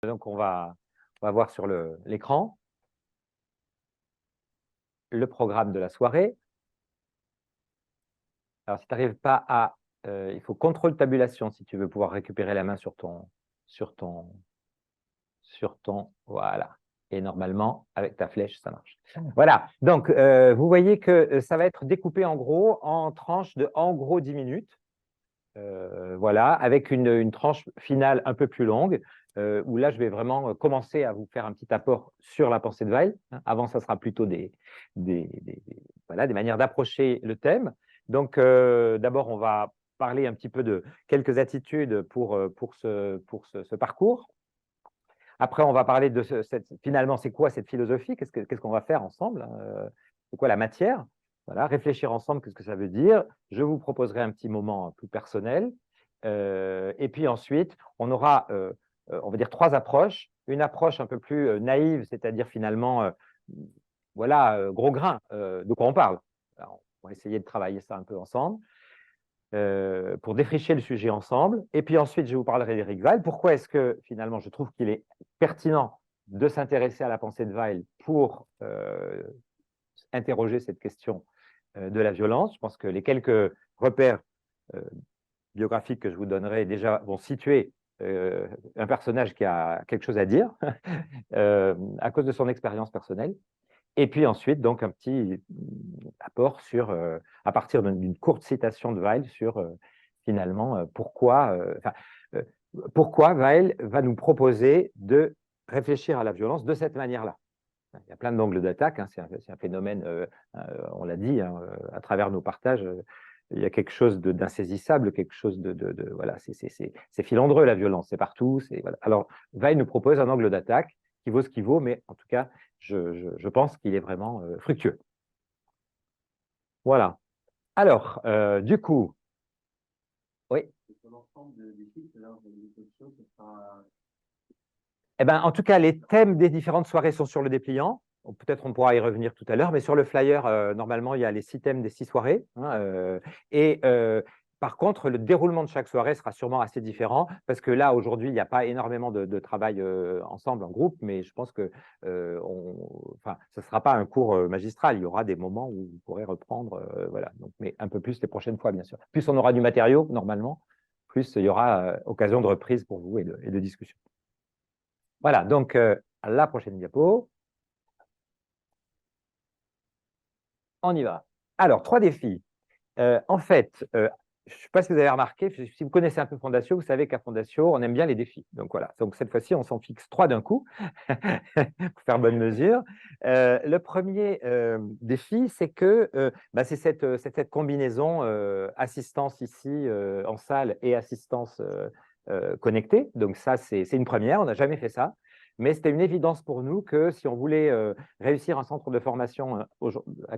Donc, on va voir sur l'écran le programme de la soirée. Alors, si tu n'arrives pas à... il faut contrôle tabulation si tu veux pouvoir récupérer la main sur ton... Voilà. Et normalement, avec ta flèche, ça marche. Voilà. Donc, vous voyez que ça va être découpé en gros en tranches de en gros 10 minutes. Voilà, avec une tranche finale un peu plus longue, où là, je vais vraiment commencer à vous faire un petit apport sur la pensée de Weil. Avant, ça sera plutôt voilà, des manières d'approcher le thème. Donc, d'abord, on va parler un petit peu de quelques attitudes pour ce parcours. Après, on va parler de finalement, c'est quoi cette philosophie? Qu'est-ce qu'on va faire ensemble? C'est quoi la matière? Voilà, réfléchir ensemble, qu'est-ce que ça veut dire? Je vous proposerai un petit moment plus personnel. Et puis ensuite, on aura, on va dire, trois approches. Une approche un peu plus naïve, c'est-à-dire finalement, voilà, gros grain, de quoi on parle. Alors, on va essayer de travailler ça un peu ensemble. Pour défricher le sujet ensemble. Et puis ensuite, je vous parlerai d'Éric Weil. Pourquoi est-ce que finalement, je trouve qu'il est pertinent de s'intéresser à la pensée de Weil pour interroger cette question de la violence? Je pense que les quelques repères biographiques que je vous donnerai déjà vont situer un personnage qui a quelque chose à dire à cause de son expérience personnelle. Et puis ensuite, donc, un petit apport sur, à partir d'une courte citation de Weil sur, finalement, pourquoi Weil va nous proposer de réfléchir à la violence de cette manière-là. Il y a plein d'angles d'attaque, hein, c'est un phénomène, on l'a dit, hein, à travers nos partages, il y a quelque chose d'insaisissable, quelque chose voilà, c'est filandreux la violence, c'est partout. Voilà. Alors, Weil nous propose un angle d'attaque qui vaut ce qu'il vaut, mais en tout cas, je pense qu'il est vraiment fructueux. Voilà. Alors, du coup, oui. Eh ben, en tout cas, les thèmes des différentes soirées sont sur le dépliant. Peut-être on pourra y revenir tout à l'heure, mais sur le flyer, normalement, il y a les 6 thèmes des 6 soirées. Hein, par contre, le déroulement de chaque soirée sera sûrement assez différent, parce que là, aujourd'hui, il n'y a pas énormément de travail ensemble, en groupe, mais je pense que ce ne sera pas un cours magistral. Il y aura des moments où vous pourrez reprendre, voilà. Donc, mais un peu plus les prochaines fois, bien sûr. Plus on aura du matériau, normalement, plus il y aura occasion de reprise pour vous et de discussion. Voilà, donc la prochaine diapo. On y va. Alors, 3 défis. En fait, je ne sais pas si vous avez remarqué, si vous connaissez un peu Fondatio, vous savez qu'à Fondatio, on aime bien les défis. Donc voilà, donc cette fois-ci, on s'en fixe 3 d'un coup, pour faire bonne mesure. Le premier défi, c'est que c'est cette combinaison assistance ici en salle et assistance connectée. Donc ça, c'est une première, on n'a jamais fait ça. Mais c'était une évidence pour nous que si on voulait réussir un centre de formation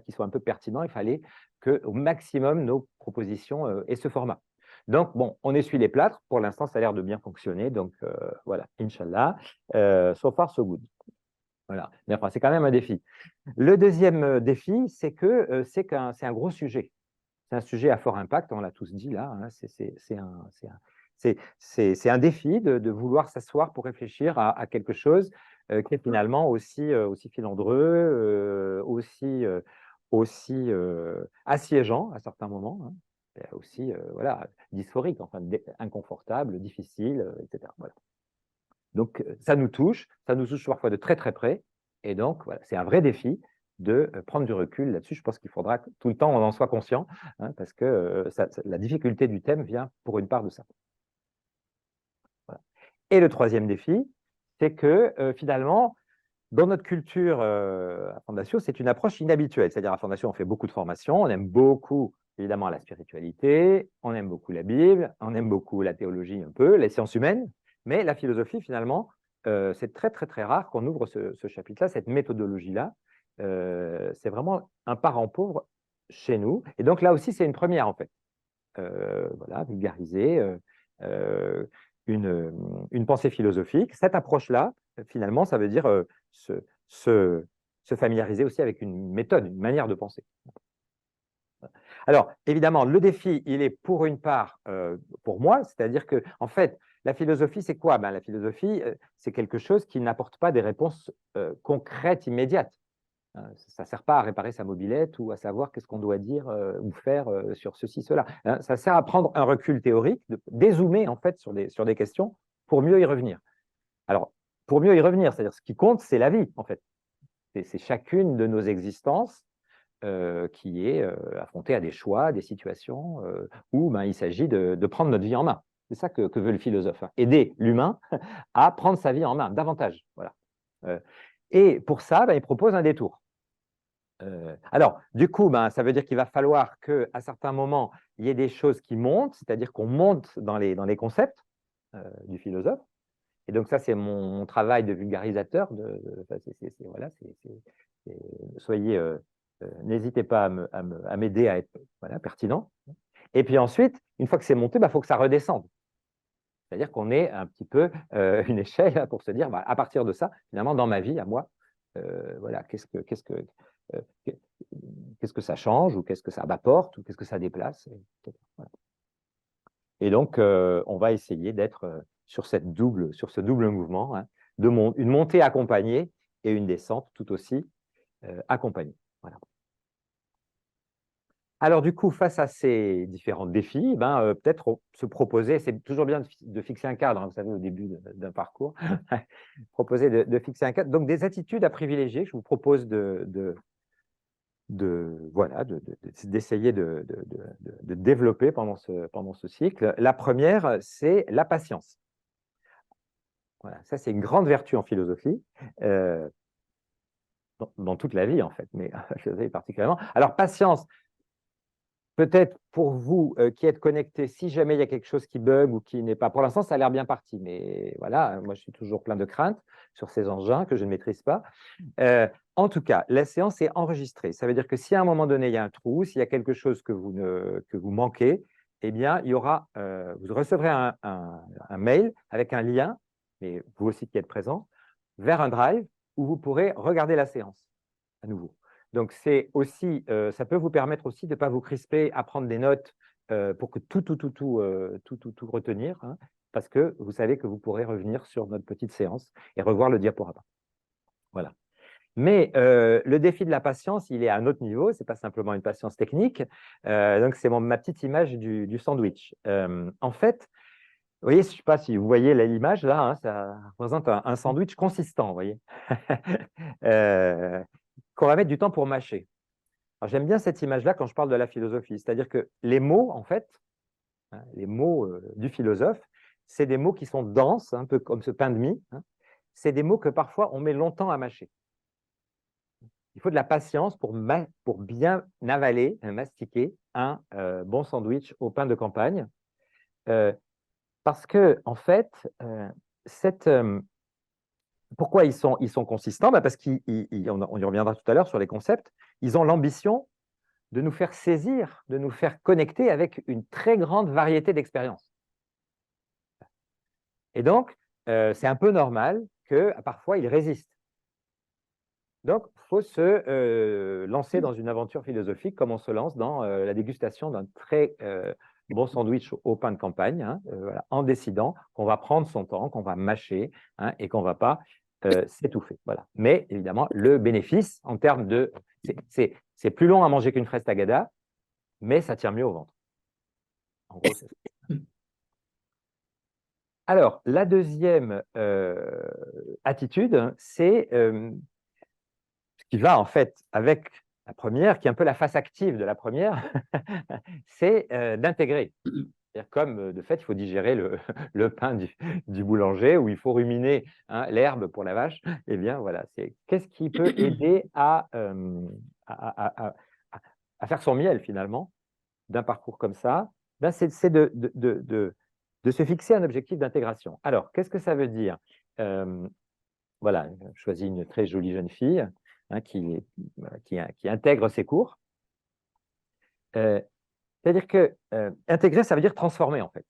qui soit un peu pertinent, il fallait qu'au maximum, nos propositions aient ce format. Donc, bon, on essuie les plâtres. Pour l'instant, ça a l'air de bien fonctionner. Donc, voilà, Inch'Allah, so far, so good. Voilà. Mais enfin, c'est quand même un défi. Le deuxième défi, c'est que c'est un gros sujet. C'est un sujet à fort impact, on l'a tous dit là. Hein, c'est un défi de vouloir s'asseoir pour réfléchir à quelque chose qui est finalement aussi filandreux, aussi assiégeant à certains moments, hein, et aussi voilà, dysphorique, enfin, inconfortable, difficile, etc. Voilà. Donc, ça nous touche parfois de très très près, et donc voilà, c'est un vrai défi de prendre du recul là-dessus. Je pense qu'il faudra que tout le temps on en soit conscient, hein, parce que la difficulté du thème vient pour une part de ça. Voilà. Et le troisième défi, c'est que finalement, dans notre culture à Fondatio, c'est une approche inhabituelle. C'est-à-dire à Fondatio, on fait beaucoup de formations, on aime beaucoup évidemment la spiritualité, on aime beaucoup la Bible, on aime beaucoup la théologie un peu, les sciences humaines, mais la philosophie finalement, c'est très très très rare qu'on ouvre ce chapitre-là, cette méthodologie-là. C'est vraiment un parent pauvre chez nous. Et donc là aussi, c'est une première en fait. Voilà, vulgariser une pensée philosophique. Cette approche-là, finalement, ça veut dire se familiariser aussi avec une méthode, une manière de penser. Alors, évidemment, le défi, il est pour une part pour moi, c'est-à-dire que, en fait, la philosophie, c'est quoi? La philosophie, c'est quelque chose qui n'apporte pas des réponses concrètes, immédiates. Ça ne sert pas à réparer sa mobilette ou à savoir qu'est-ce qu'on doit dire ou faire sur ceci, cela. Ça sert à prendre un recul théorique, de dézoomer en fait sur des questions pour mieux y revenir. Alors, pour mieux y revenir, c'est-à-dire ce qui compte, c'est la vie en fait. C'est chacune de nos existences qui est affrontée à des choix, des situations où il s'agit de prendre notre vie en main. C'est ça que veut le philosophe, hein. Aider l'humain à prendre sa vie en main, davantage. Voilà. Et pour ça, il propose un détour. Alors, du coup, ça veut dire qu'il va falloir qu'à certains moments, il y ait des choses qui montent, c'est-à-dire qu'on monte dans les concepts du philosophe. Et donc, ça, c'est mon travail de vulgarisateur. Voilà, soyez, n'hésitez pas à m'aider à être pertinent. Et puis ensuite, une fois que c'est monté, faut que ça redescende. C'est-à-dire qu'on ait un petit peu une échelle pour se dire, à partir de ça, finalement, dans ma vie, à moi, voilà, qu'est-ce que ça change, ou qu'est-ce que ça m'apporte, ou qu'est-ce que ça déplace, etc. Voilà. Et donc, on va essayer d'être sur ce double mouvement, hein, une montée accompagnée et une descente tout aussi accompagnée. Voilà. Alors, du coup, face à ces différents défis, peut-être se proposer, c'est toujours bien de fixer un cadre, hein, vous savez, au début d'un parcours, proposer de fixer un cadre. Donc, des attitudes à privilégier, je vous propose d'essayer de développer pendant ce cycle. La première, c'est la patience. Voilà, ça, c'est une grande vertu en philosophie, dans toute la vie, en fait, mais en philosophie particulièrement. Alors, patience, peut-être pour vous qui êtes connectés, si jamais il y a quelque chose qui bug ou qui n'est pas… Pour l'instant, ça a l'air bien parti, mais voilà, moi, je suis toujours plein de craintes sur ces engins que je ne maîtrise pas. En tout cas, la séance est enregistrée. Ça veut dire que si à un moment donné, il y a un trou, s'il y a quelque chose que vous manquez, eh bien, il y aura, vous recevrez un mail avec un lien, mais vous aussi qui êtes présent, vers un drive où vous pourrez regarder la séance à nouveau. Donc, c'est aussi, ça peut vous permettre aussi de ne pas vous crisper à prendre des notes pour que tout retenir, hein, parce que vous savez que vous pourrez revenir sur notre petite séance et revoir le diaporama. Voilà. Mais le défi de la patience, il est à un autre niveau, ce n'est pas simplement une patience technique. Donc, c'est ma petite image du sandwich. En fait, vous voyez, je ne sais pas si vous voyez l'image là, hein, ça représente un sandwich consistant, vous voyez, qu'on va mettre du temps pour mâcher. Alors, j'aime bien cette image-là quand je parle de la philosophie, c'est-à-dire que les mots, en fait, hein, les mots du philosophe, c'est des mots qui sont denses, un peu comme ce pain de mie, hein. C'est des mots que parfois on met longtemps à mâcher. Il faut de la patience pour bien avaler, mastiquer un bon sandwich au pain de campagne. Parce que, en fait, pourquoi ils sont consistants? Parce qu'on y reviendra tout à l'heure sur les concepts. Ils ont l'ambition de nous faire saisir, de nous faire connecter avec une très grande variété d'expériences. Et donc, c'est un peu normal que parfois ils résistent. Donc, il faut se lancer dans une aventure philosophique comme on se lance dans la dégustation d'un très bon sandwich au pain de campagne, hein, voilà, en décidant qu'on va prendre son temps, qu'on va mâcher, hein, et qu'on ne va pas s'étouffer. Voilà. Mais évidemment, le bénéfice en termes de… C'est plus long à manger qu'une fraise tagada, mais ça tient mieux au ventre. En gros, c'est ça. Alors, la deuxième attitude, c'est ce qui va en fait avec la première, qui est un peu la face active de la première, c'est d'intégrer. Comme de fait, il faut digérer le pain du boulanger, ou il faut ruminer, hein, l'herbe pour la vache. Eh bien, voilà, c'est qu'est-ce qui peut aider à faire son miel, finalement, d'un parcours comme ça? C'est de se fixer un objectif d'intégration. Alors, qu'est-ce que ça veut dire? Voilà, je choisis une très jolie jeune fille, hein, qui intègre ses cours. C'est-à-dire que intégrer, ça veut dire transformer, en fait.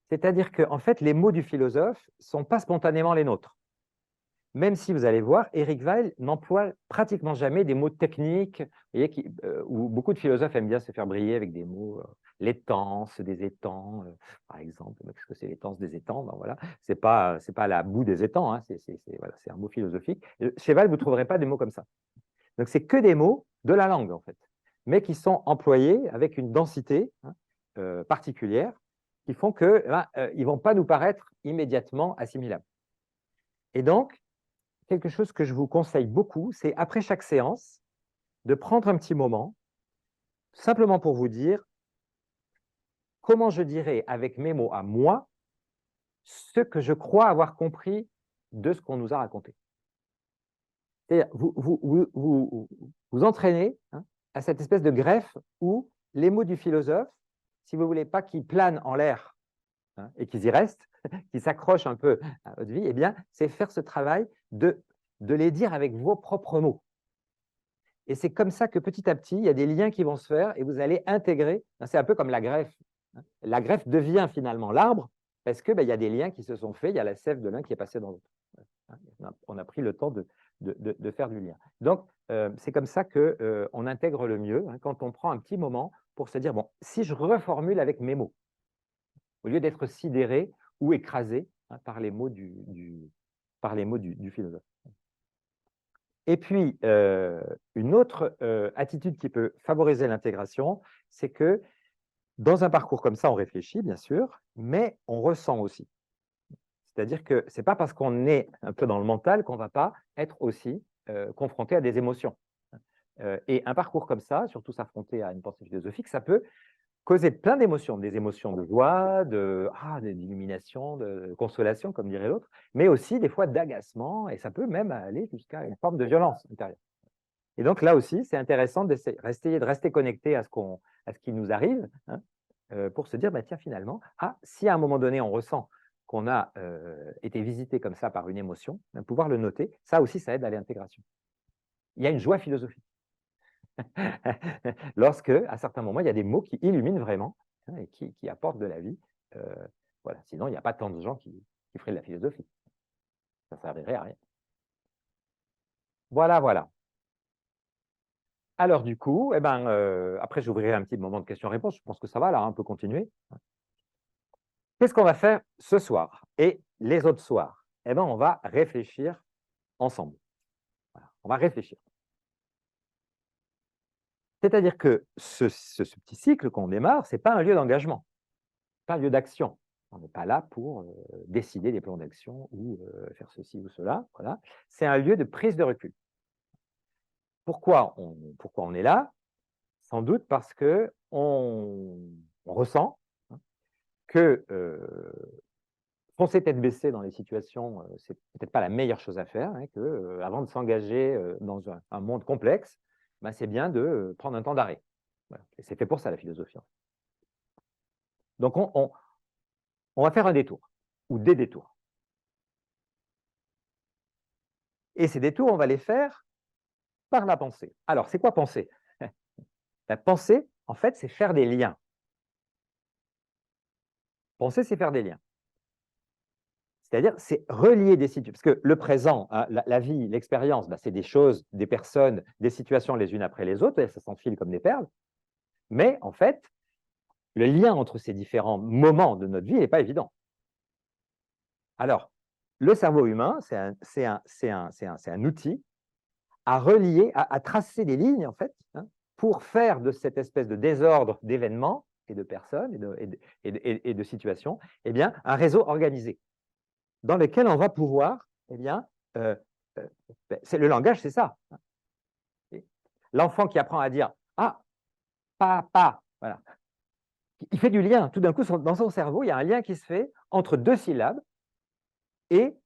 C'est-à-dire que, en fait, les mots du philosophe ne sont pas spontanément les nôtres. Même si vous allez voir, Eric Weil n'emploie pratiquement jamais des mots techniques, vous voyez, où beaucoup de philosophes aiment bien se faire briller avec des mots l'étance des étangs, par exemple. Qu'est-ce que c'est l'étance des étangs? Ben voilà, c'est pas la boue des étangs, hein, voilà, c'est un mot philosophique. Chez Val, vous ne trouverez pas des mots comme ça. Donc, c'est que des mots de la langue, en fait, mais qui sont employés avec une densité particulière qui font qu'ils ne vont pas nous paraître immédiatement assimilables. Et donc, quelque chose que je vous conseille beaucoup, c'est après chaque séance, de prendre un petit moment, simplement pour vous dire comment je dirais avec mes mots à moi ce que je crois avoir compris de ce qu'on nous a raconté. C'est-à-dire, vous entraînez à cette espèce de greffe où les mots du philosophe, si vous ne voulez pas qu'ils planent en l'air et qu'ils y restent, qu'ils s'accrochent un peu à votre vie, eh bien, c'est faire ce travail de les dire avec vos propres mots. Et c'est comme ça que petit à petit, il y a des liens qui vont se faire et vous allez intégrer. C'est un peu comme la greffe. La greffe devient finalement l'arbre parce qu'il y a des liens qui se sont faits, il y a la sève de l'un qui est passée dans l'autre. On a pris le temps de faire du lien. Donc, c'est comme ça qu'on intègre le mieux, quand on prend un petit moment pour se dire, bon, si je reformule avec mes mots, au lieu d'être sidéré ou écrasé par les mots du philosophe. Et puis, une autre attitude qui peut favoriser l'intégration, c'est que dans un parcours comme ça, on réfléchit, bien sûr, mais on ressent aussi. C'est-à-dire que ce n'est pas parce qu'on est un peu dans le mental qu'on ne va pas être aussi confronté à des émotions. Et un parcours comme ça, surtout s'affronter à une pensée philosophique, ça peut causer plein d'émotions, des émotions de joie, d'illumination, de consolation, comme dirait l'autre, mais aussi des fois d'agacement, et ça peut même aller jusqu'à une forme de violence intérieure. Et donc là aussi, c'est intéressant d'essayer de rester connecté à ce qui nous arrive, pour se dire, bah, tiens, finalement, si à un moment donné, on ressent qu'on a été visité comme ça par une émotion, pouvoir le noter, ça aussi, ça aide à l'intégration. Il y a une joie philosophique. Lorsque, à certains moments, il y a des mots qui illuminent vraiment et qui apportent de la vie. Voilà. Sinon, il n'y a pas tant de gens qui feraient de la philosophie. Ça ne servirait à rien. Voilà, voilà. Alors, du coup, après, j'ouvrirai un petit moment de questions-réponses. Je pense que ça va, là, on peut continuer. Qu'est-ce qu'on va faire ce soir et les autres soirs? On va réfléchir ensemble. Voilà. On va réfléchir. C'est-à-dire que ce petit cycle qu'on démarre, ce n'est pas un lieu d'engagement, pas un lieu d'action. On n'est pas là pour décider des plans d'action ou faire ceci ou cela. Voilà. C'est un lieu de prise de recul. Pourquoi on est là? Sans doute parce qu'on ressent que foncer tête baissée dans les situations, c'est peut-être pas la meilleure chose à faire, que avant de s'engager dans un monde complexe, c'est bien de prendre un temps d'arrêt. Voilà. Et c'est fait pour ça, la philosophie. Donc, on va faire un détour, ou des détours. Et ces détours, on va les faire par la pensée. Alors, c'est quoi penser? La pensée, en fait, c'est faire des liens. Penser, c'est faire des liens. C'est-à-dire, c'est relier des situations. Parce que le présent, la vie, l'expérience, c'est des choses, des personnes, des situations les unes après les autres, et ça s'enfile comme des perles. Mais en fait, le lien entre ces différents moments de notre vie n'est pas évident. Alors, le cerveau humain, c'est un outil à relier, à tracer des lignes, en fait, pour faire de cette espèce de désordre d'événements et de personnes et de situations, un réseau organisé dans lequel on va pouvoir, c'est le langage, c'est ça. L'enfant qui apprend à dire « Ah, papa », voilà. Il fait du lien. Tout d'un coup, dans son cerveau, il y a un lien qui se fait entre deux syllabes et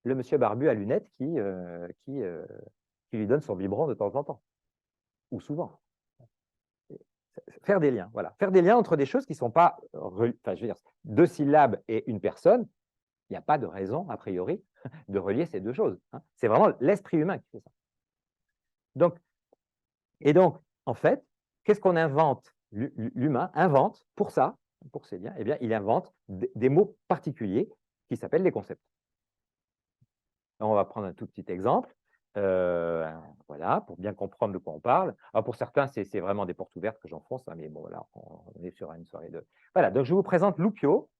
le monsieur barbu à lunettes qui lui donne son biberon de temps en temps, ou souvent. Faire des liens, voilà. Faire des liens entre des choses qui ne sont pas, je veux dire, deux syllabes et une personne, il n'y a pas de raison, a priori, de relier ces deux choses. C'est vraiment l'esprit humain qui fait ça. Donc, en fait, qu'est-ce qu'on invente? L'humain invente pour ça, pour ces liens, il invente des mots particuliers qui s'appellent des concepts. On va prendre un tout petit exemple. On va Voilà, pour bien comprendre de quoi on parle. Alors pour certains, c'est vraiment des portes ouvertes que j'enfonce, hein, mais bon, là, on est sur une soirée de… Voilà, donc je vous présente Loupio.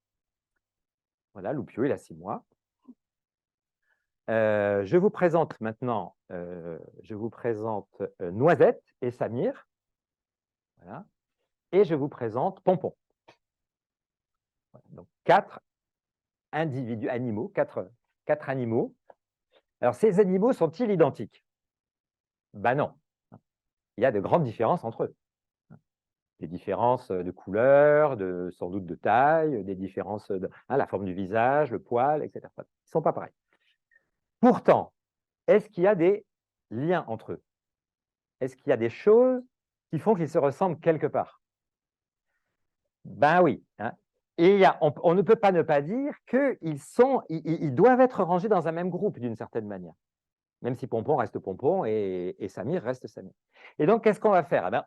Voilà, Loupio, il a 6 mois. Je vous présente maintenant, Noisette et Samir. Voilà. Et je vous présente Pompon. Voilà, donc 4 individus, animaux, 4 animaux. Alors, ces animaux sont-ils identiques? Ben non. Il y a de grandes différences entre eux. Des différences de couleur, sans doute de taille, des différences de la forme du visage, le poil, etc. Ils ne sont pas pareils. Pourtant, est-ce qu'il y a des liens entre eux? Est-ce qu'il y a des choses qui font qu'ils se ressemblent quelque part? Ben oui. Hein. Et on ne peut pas ne pas dire qu'ils doivent être rangés dans un même groupe d'une certaine manière. Même si Pompon reste Pompon et Samir reste Samir. Et donc, qu'est-ce qu'on va faire? Eh ben,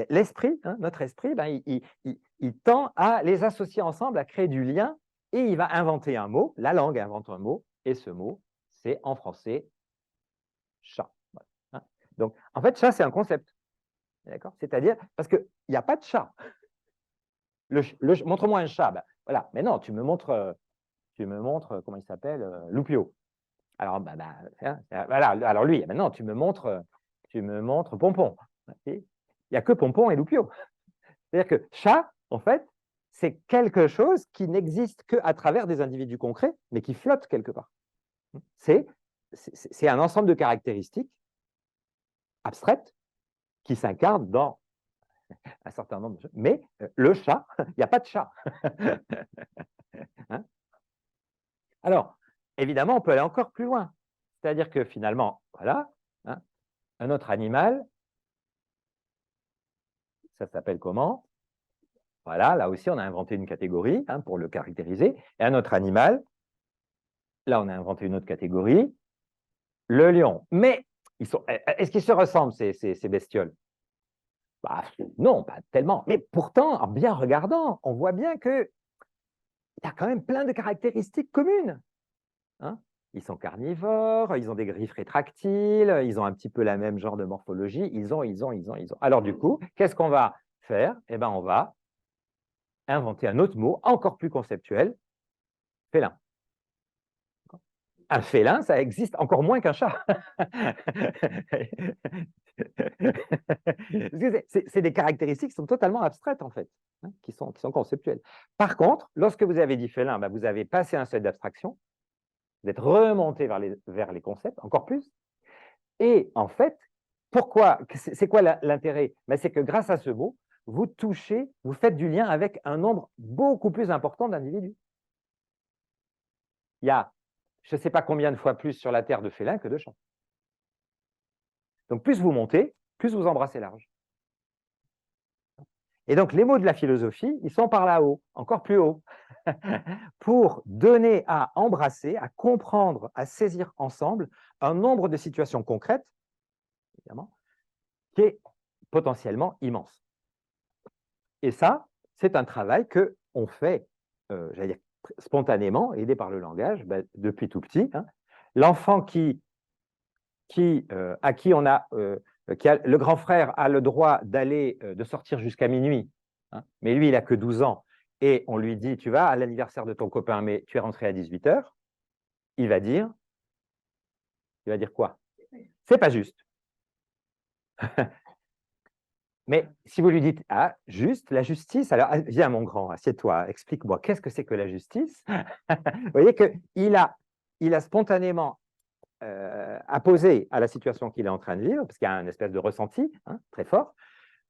l'esprit, hein, notre esprit, ben, il tend à les associer ensemble, à créer du lien, et il va inventer un mot, la langue invente un mot, et ce mot, c'est en français chat. Voilà, hein. Donc, en fait, chat, c'est un concept. D'accord? C'est-à-dire, parce qu'il n'y a pas de chat. Montre-moi un chat. Ben, voilà. Mais non, tu me montres comment il s'appelle, Loupio. Alors, voilà, alors lui, maintenant, tu me montres Pompon. Il n'y a que Pompon et Loupio. C'est-à-dire que chat, en fait, c'est quelque chose qui n'existe qu'à travers des individus concrets, mais qui flotte quelque part. C'est un ensemble de caractéristiques abstraites qui s'incarnent dans un certain nombre de choses. Mais le chat, il n'y a pas de chat. Hein? Alors, évidemment, on peut aller encore plus loin. C'est-à-dire que finalement, voilà, hein, un autre animal, ça s'appelle comment? Voilà, là aussi, on a inventé une catégorie hein, pour le caractériser. Et un autre animal, là, on a inventé une autre catégorie, le lion. Mais est-ce qu'ils se ressemblent, ces bestioles? Bah, non, pas tellement. Mais pourtant, en bien regardant, on voit bien qu'il y a quand même plein de caractéristiques communes. Hein. Ils sont carnivores, ils ont des griffes rétractiles, ils ont un petit peu la même genre de morphologie. Ils ont. Alors du coup, qu'est-ce qu'on va faire? Eh bien, on va inventer un autre mot encore plus conceptuel, félin. Un félin, ça existe encore moins qu'un chat. C'est des caractéristiques qui sont totalement abstraites, en fait, hein, qui sont conceptuelles. Par contre, lorsque vous avez dit félin, ben, vous avez passé un seuil d'abstraction, vous êtes remonté vers les concepts, encore plus. Et en fait, pourquoi? C'est quoi l'intérêt? Ben, c'est que grâce à ce mot, vous faites du lien avec un nombre beaucoup plus important d'individus. Il y a je ne sais pas combien de fois plus sur la Terre de félins que de chats. Donc, plus vous montez, plus vous embrassez large. Et donc, les mots de la philosophie, ils sont par là-haut, encore plus haut, pour donner à embrasser, à comprendre, à saisir ensemble un nombre de situations concrètes, évidemment, qui est potentiellement immense. Et ça, c'est un travail qu'on fait, j'allais dire, spontanément, aidé par le langage, depuis tout petit. Hein. L'enfant à qui on a, le grand frère a le droit de sortir jusqu'à minuit, hein, mais lui, il n'a que 12 ans, et on lui dit, tu vas à l'anniversaire de ton copain, mais tu es rentré à 18 h, il va dire quoi? C'est pas juste. Mais si vous lui dites, ah, juste, la justice, alors viens mon grand, assieds-toi, explique-moi, qu'est-ce que c'est que la justice? Vous voyez qu'il a spontanément apposé à la situation qu'il est en train de vivre, parce qu'il y a un espèce de ressenti hein, très fort,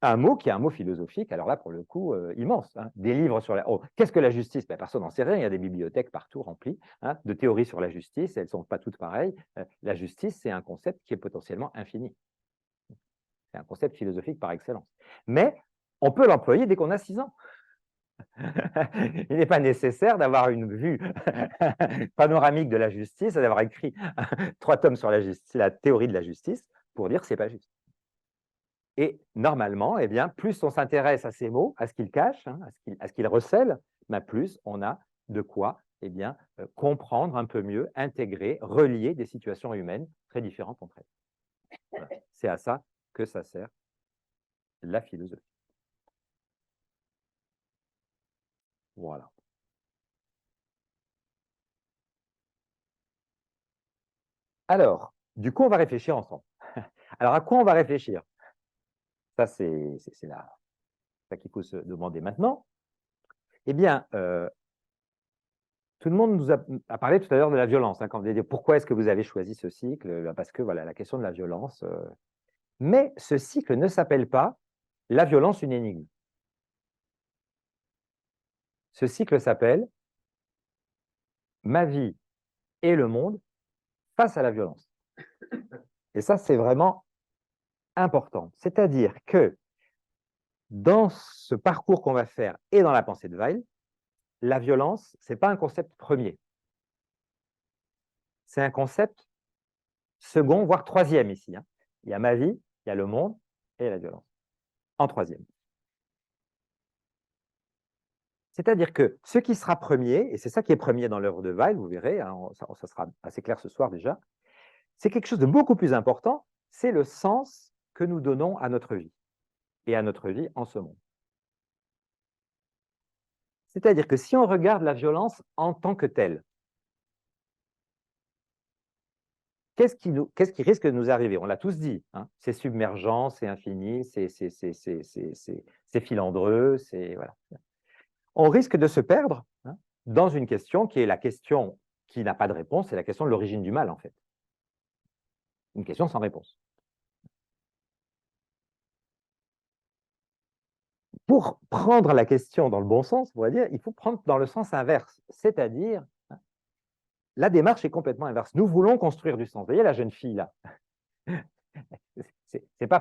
un mot qui est un mot philosophique, alors là, pour le coup, immense. Hein. Des livres sur la… Oh, qu'est-ce que la justice? Personne n'en sait rien, il y a des bibliothèques partout remplies hein, de théories sur la justice, elles ne sont pas toutes pareilles. La justice, c'est un concept qui est potentiellement infini. C'est un concept philosophique par excellence. Mais on peut l'employer dès qu'on a 6 ans. Il n'est pas nécessaire d'avoir une vue panoramique de la justice, d'avoir écrit 3 tomes sur la théorie de la justice pour dire que ce n'est pas juste. Et normalement, eh bien, plus on s'intéresse à ces mots, à ce qu'ils cachent, hein, à ce qu'ils recèlent, plus on a de quoi eh bien, comprendre un peu mieux, intégrer, relier des situations humaines très différentes entre elles. Voilà. C'est à ça que ça sert la philosophie. Voilà. Alors, du coup, on va réfléchir ensemble. Alors, à quoi on va réfléchir? Ça, c'est ça qu'il faut se demander maintenant. Eh bien, tout le monde nous a parlé tout à l'heure de la violence. Quand vous avez dit pourquoi est-ce que vous avez choisi ce cycle? Parce que voilà, la question de la violence. Mais ce cycle ne s'appelle pas la violence, une énigme. Ce cycle s'appelle ma vie et le monde face à la violence. Et ça, c'est vraiment important. C'est-à-dire que dans ce parcours qu'on va faire et dans la pensée de Weil, la violence, ce n'est pas un concept premier. C'est un concept second, voire troisième ici. Il y a ma vie, il y a le monde et la violence. En troisième. C'est-à-dire que ce qui sera premier, et c'est ça qui est premier dans l'œuvre de Weil, vous verrez, ça sera assez clair ce soir déjà, c'est quelque chose de beaucoup plus important, c'est le sens que nous donnons à notre vie et à notre vie en ce monde. C'est-à-dire que si on regarde la violence en tant que telle, qu'est-ce qui risque de nous arriver? On l'a tous dit, c'est submergent, c'est infini, c'est filandreux, voilà. On risque de se perdre dans une question qui est la question qui n'a pas de réponse, c'est la question de l'origine du mal, en fait. Une question sans réponse. Pour prendre la question dans le bon sens, on va dire, il faut prendre dans le sens inverse, c'est-à-dire, la démarche est complètement inverse. Nous voulons construire du sens. Vous voyez la jeune fille là, c'est pas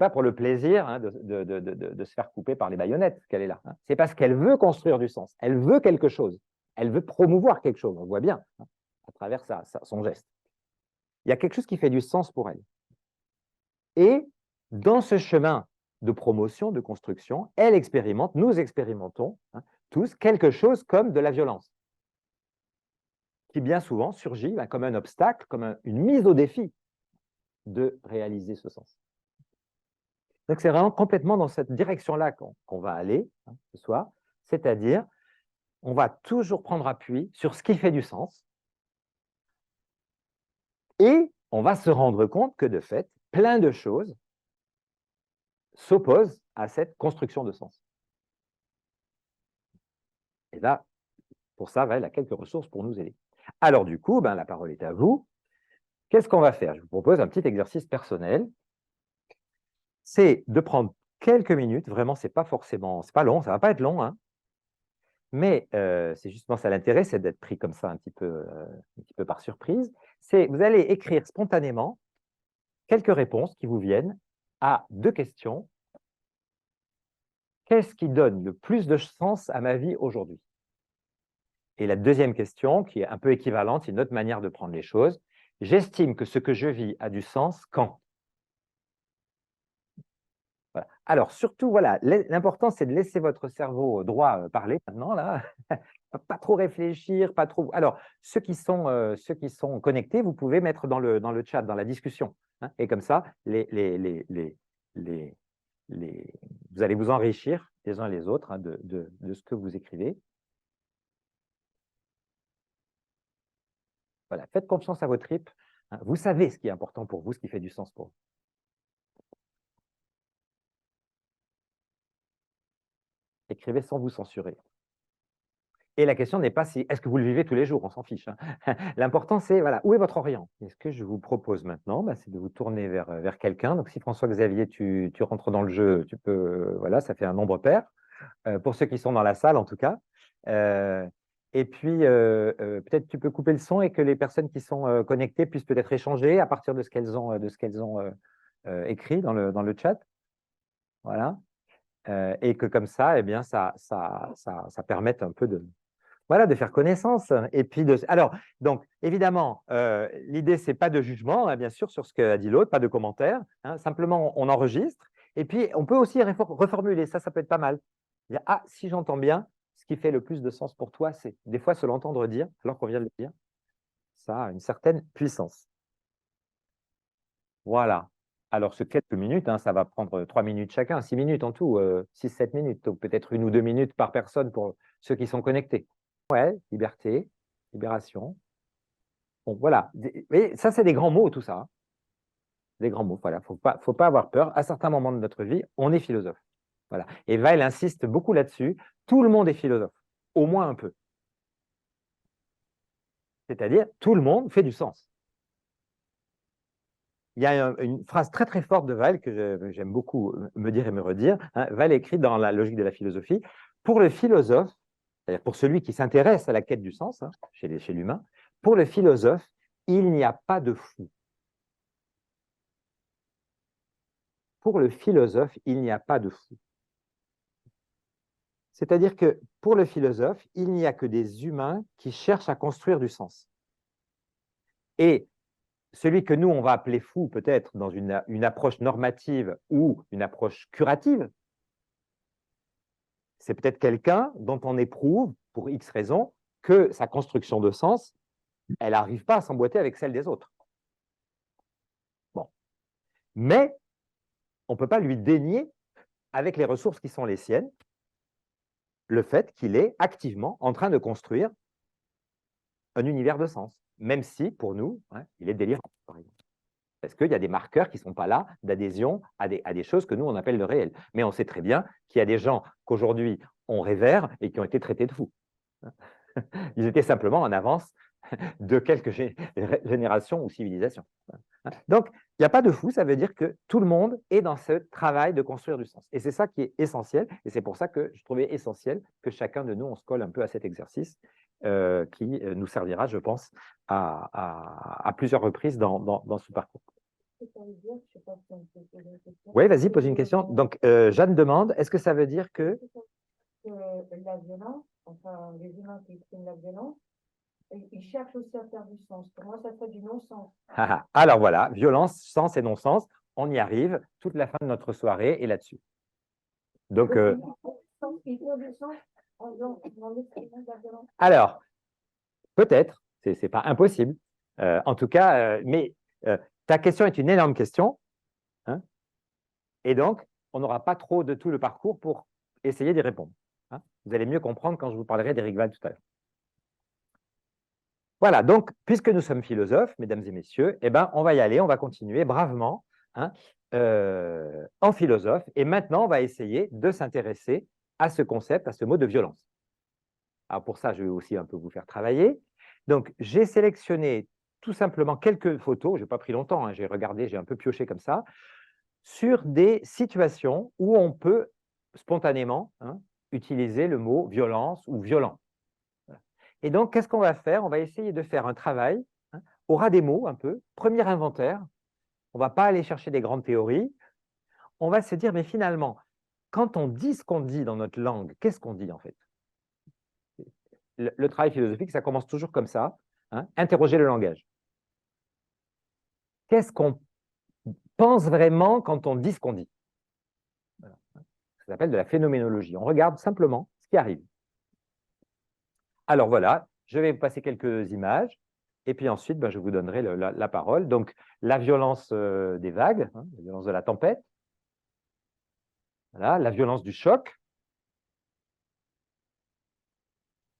pour le plaisir de se faire couper par les baïonnettes qu'elle est là. C'est parce qu'elle veut construire du sens. Elle veut quelque chose. Elle veut promouvoir quelque chose. On le voit bien à travers son geste. Il y a quelque chose qui fait du sens pour elle. Et dans ce chemin de promotion, de construction, elle expérimente, nous expérimentons tous quelque chose comme de la violence, qui bien souvent surgit comme un obstacle, comme une mise au défi de réaliser ce sens. Donc c'est vraiment complètement dans cette direction-là qu'on va aller ce soir, c'est-à-dire on va toujours prendre appui sur ce qui fait du sens et on va se rendre compte que de fait, plein de choses s'opposent à cette construction de sens. Et là, pour ça, Weil a quelques ressources pour nous aider. Alors du coup, la parole est à vous. Qu'est-ce qu'on va faire? Je vous propose un petit exercice personnel. C'est de prendre quelques minutes, vraiment, c'est pas long, ça va pas être long, mais c'est justement ça l'intérêt, c'est d'être pris comme ça un petit peu par surprise. Vous allez écrire spontanément quelques réponses qui vous viennent à 2 questions. Qu'est-ce qui donne le plus de sens à ma vie aujourd'hui? Et la deuxième question, qui est un peu équivalente, c'est une autre manière de prendre les choses. J'estime que ce que je vis a du sens quand? Voilà. Alors, surtout, voilà, l'important, c'est de laisser votre cerveau droit parler maintenant, là. Pas trop réfléchir, pas trop. Alors, ceux qui sont connectés, vous pouvez mettre dans le chat, dans la discussion. Et comme ça, vous allez vous enrichir les uns les autres de ce que vous écrivez. Voilà, faites confiance à vos tripes. Vous savez ce qui est important pour vous, ce qui fait du sens pour vous. Écrivez sans vous censurer. Et la question n'est pas si est-ce que vous le vivez tous les jours, on s'en fiche. L'important, c'est voilà, où est votre Orient? Et ce que je vous propose maintenant, c'est de vous tourner vers quelqu'un. Donc, si François-Xavier, tu rentres dans le jeu, tu peux, voilà, ça fait un nombre pair, pour ceux qui sont dans la salle en tout cas. Et puis, peut-être tu peux couper le son et que les personnes qui sont connectées puissent peut-être échanger à partir de ce qu'elles ont, écrit dans le chat. Voilà. Et que comme ça, eh bien, ça permette un peu de faire connaissance. Et puis alors, donc, évidemment, l'idée, ce n'est pas de jugement, bien sûr, sur ce qu'a dit l'autre, pas de commentaire. Simplement, on enregistre. Et puis, on peut aussi reformuler. Ça peut être pas mal. Dire, ah, si j'entends bien, ce qui fait le plus de sens pour toi, c'est des fois se l'entendre dire, alors qu'on vient de le dire. Ça a une certaine puissance. Voilà. Alors, ce quelques minutes, hein, ça va prendre 3 minutes chacun, 6 minutes en tout, 6-7 minutes, donc peut-être 1 ou 2 minutes par personne pour ceux qui sont connectés. Ouais, liberté, libération. Bon, voilà. Mais ça, c'est des grands mots, tout ça, hein. Des grands mots, voilà. Faut pas avoir peur. À certains moments de notre vie, on est philosophe. Voilà. Et Weil insiste beaucoup là-dessus. Tout le monde est philosophe, au moins un peu. C'est-à-dire, tout le monde fait du sens. Il y a une phrase très très forte de Weil que j'aime beaucoup me dire et me redire. Hein. Weil écrit dans la logique de la philosophie, pour le philosophe, c'est-à-dire pour celui qui s'intéresse à la quête du sens, hein, chez l'humain, pour le philosophe, il n'y a pas de fou. Pour le philosophe, il n'y a pas de fou. C'est-à-dire que pour le philosophe, il n'y a que des humains qui cherchent à construire du sens. Et celui que nous, on va appeler fou, peut-être dans une approche normative ou une approche curative, c'est peut-être quelqu'un dont on éprouve, pour X raisons, que sa construction de sens, elle n'arrive pas à s'emboîter avec celle des autres. Bon. Mais on ne peut pas lui dénier, avec les ressources qui sont les siennes, le fait qu'il est activement en train de construire un univers de sens, même si, pour nous, hein, il est délirant, par exemple. Parce qu'il y a des marqueurs qui ne sont pas là d'adhésion à des choses que nous, on appelle le réel. Mais on sait très bien qu'il y a des gens qu'aujourd'hui, on révère et qui ont été traités de fous. Ils étaient simplement en avance de quelques générations ou civilisations. Donc, il n'y a pas de fou, ça veut dire que tout le monde est dans ce travail de construire du sens. Et c'est ça qui est essentiel, et c'est pour ça que je trouvais essentiel que chacun de nous, on se colle un peu à cet exercice qui nous servira, je pense, à plusieurs reprises dans ce parcours. Oui, vas-y, pose une question. Donc, Jeanne demande, est-ce que ça veut dire que la violence, enfin, les humains qui expriment la violence, ils cherchent aussi à faire du sens. Pour moi, ça fait du non-sens. Alors voilà, violence, sens et non-sens, on y arrive. Toute la fin de notre soirée est là-dessus. Donc, alors, peut-être, ce n'est pas impossible. En tout cas, mais ta question est une énorme question. Hein, et donc, on n'aura pas trop de tout le parcours pour essayer d'y répondre. Hein. Vous allez mieux comprendre quand je vous parlerai d'Éric Weil tout à l'heure. Voilà, donc, puisque nous sommes philosophes, mesdames et messieurs, eh ben, on va y aller, on va continuer bravement hein, en philosophe. Et maintenant, on va essayer de s'intéresser à ce concept, à ce mot de violence. Alors, pour ça, je vais aussi un peu vous faire travailler. Donc, j'ai sélectionné tout simplement quelques photos, je n'ai pas pris longtemps, hein, j'ai regardé, j'ai un peu pioché comme ça, sur des situations où on peut spontanément hein, utiliser le mot violence ou violent. Et donc, qu'est-ce qu'on va faire? On va essayer de faire un travail hein, au ras des mots un peu, premier inventaire. On ne va pas aller chercher des grandes théories. On va se dire, mais finalement, quand on dit ce qu'on dit dans notre langue, qu'est-ce qu'on dit en fait? Le travail philosophique, ça commence toujours comme ça, hein, interroger le langage. Qu'est-ce qu'on pense vraiment quand on dit ce qu'on dit? Voilà. Ça s'appelle de la phénoménologie. On regarde simplement ce qui arrive. Alors voilà, je vais passer quelques images et puis ensuite, ben, je vous donnerai la parole. Donc, la violence des vagues, hein, la violence de la tempête, voilà, la violence du choc,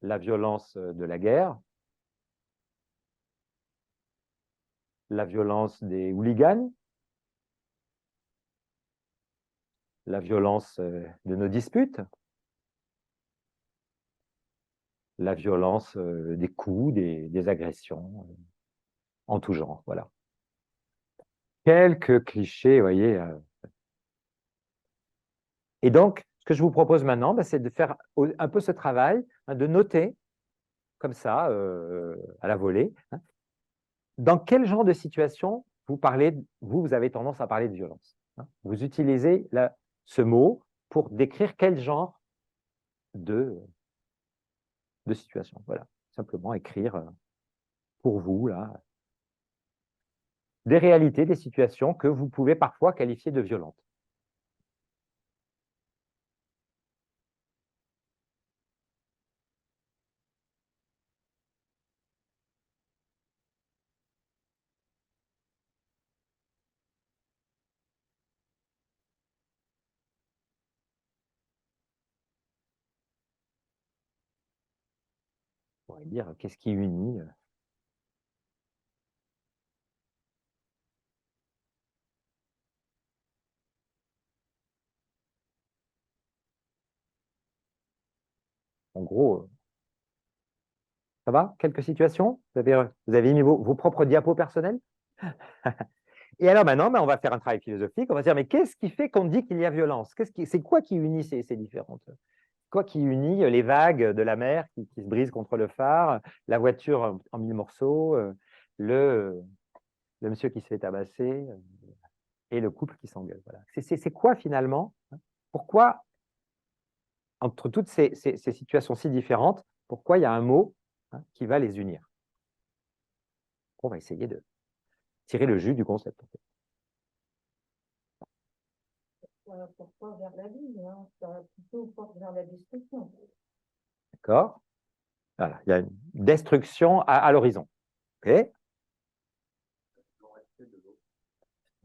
la violence de la guerre, la violence des hooligans, la violence de nos disputes, la violence des coups, des agressions, en tout genre. Voilà. Quelques clichés, vous voyez. Et donc, ce que je vous propose maintenant, ben, c'est de faire un peu ce travail, hein, de noter, comme ça, à la volée, hein, dans quel genre de situation vous avez tendance à parler de violence. Hein. Vous utilisez ce mot pour décrire quel genre de situation. Voilà, simplement écrire pour vous là, des réalités, des situations que vous pouvez parfois qualifier de violentes. pourrait dire, qu'est-ce qui unit en gros, ça va? Quelques situations? Vous avez mis vos propres diapos personnels? Et alors maintenant, ben, on va faire un travail philosophique. On va dire, mais qu'est-ce qui fait qu'on dit qu'il y a violence? C'est quoi qui unit ces différentes? Quoi qui unit les vagues de la mer qui se brisent contre le phare, la voiture en mille morceaux, le monsieur qui se fait tabasser et le couple qui s'engueule. Voilà. C'est quoi finalement? Pourquoi, entre toutes ces situations si différentes, pourquoi il y a un mot qui va les unir? On va essayer de tirer le jus du concept. En fait. Pourquoi vers la vie, hein? Ça plutôt porte vers la destruction. D'accord? Voilà, il y a une destruction à l'horizon. OK?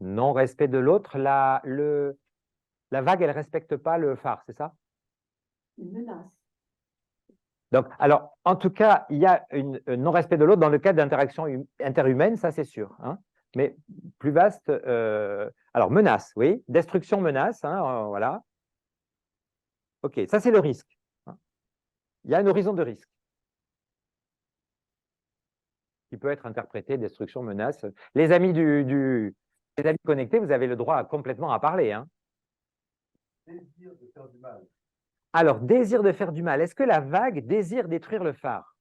Non-respect de l'autre. La vague, elle ne respecte pas le phare, c'est ça? Une menace. Donc, alors, en tout cas, il y a un non-respect de l'autre dans le cadre d'interactions interhumaines, ça c'est sûr. Hein. Mais plus vaste, alors menace, oui, destruction, menace, hein, voilà. OK, ça c'est le risque. Hein. Il y a un horizon de risque qui peut être interprété, destruction, menace. Les amis les amis connectés, vous avez le droit complètement à parler. Hein. Désir de faire du mal. Alors, désir de faire du mal. Est-ce que la vague désire détruire le phare?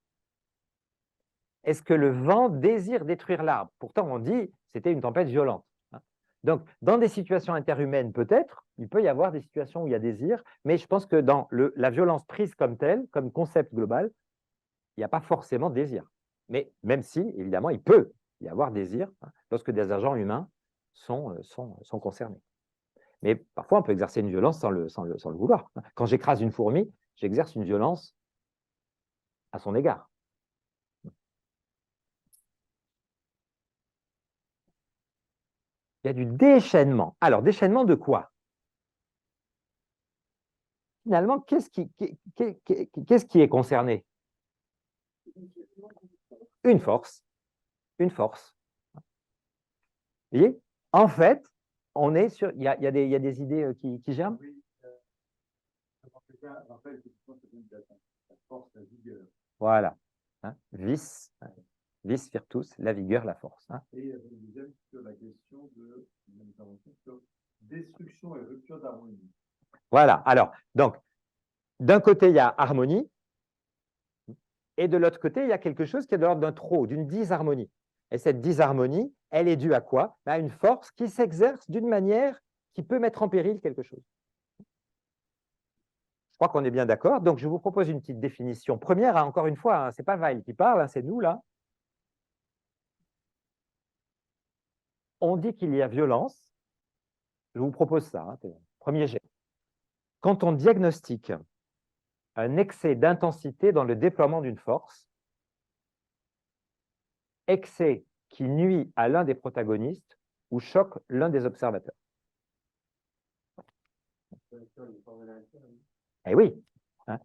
Est-ce que le vent désire détruire l'arbre? Pourtant, on dit c'était une tempête violente. Hein. Donc, dans des situations interhumaines, peut-être, il peut y avoir des situations où il y a désir, mais je pense que dans la violence prise comme telle, comme concept global, il n'y a pas forcément désir. Mais même si, évidemment, il peut y avoir désir lorsque des agents humains sont concernés. Mais parfois, on peut exercer une violence sans le vouloir. Quand j'écrase une fourmi, j'exerce une violence à son égard. Il y a du déchaînement. Alors, déchaînement de quoi? Finalement, qu'est-ce qui est concerné? Une force. Une force. Vous voyez? En fait, on est sur. Il y a des idées qui germent? Oui, rappelle que la force, la vigueur. Voilà. Hein? Vis virtus, la vigueur, la force. Hein? Et il y avait une deuxième sur la question de destruction et rupture d'harmonie. Voilà. Alors, donc, d'un côté, il y a harmonie, et de l'autre côté, il y a quelque chose qui est de l'ordre d'un trop, d'une disharmonie. Et cette disharmonie, elle est due à quoi? À une force qui s'exerce d'une manière qui peut mettre en péril quelque chose. Je crois qu'on est bien d'accord. Donc, je vous propose une petite définition. Première, hein, encore une fois, hein, ce n'est pas Weil qui parle, hein, c'est nous là. On dit qu'il y a violence. Je vous propose ça, hein, premier jet. Quand on diagnostique un excès d'intensité dans le déploiement d'une force, excès qui nuit à l'un des protagonistes ou choque l'un des observateurs. Eh oui, hein.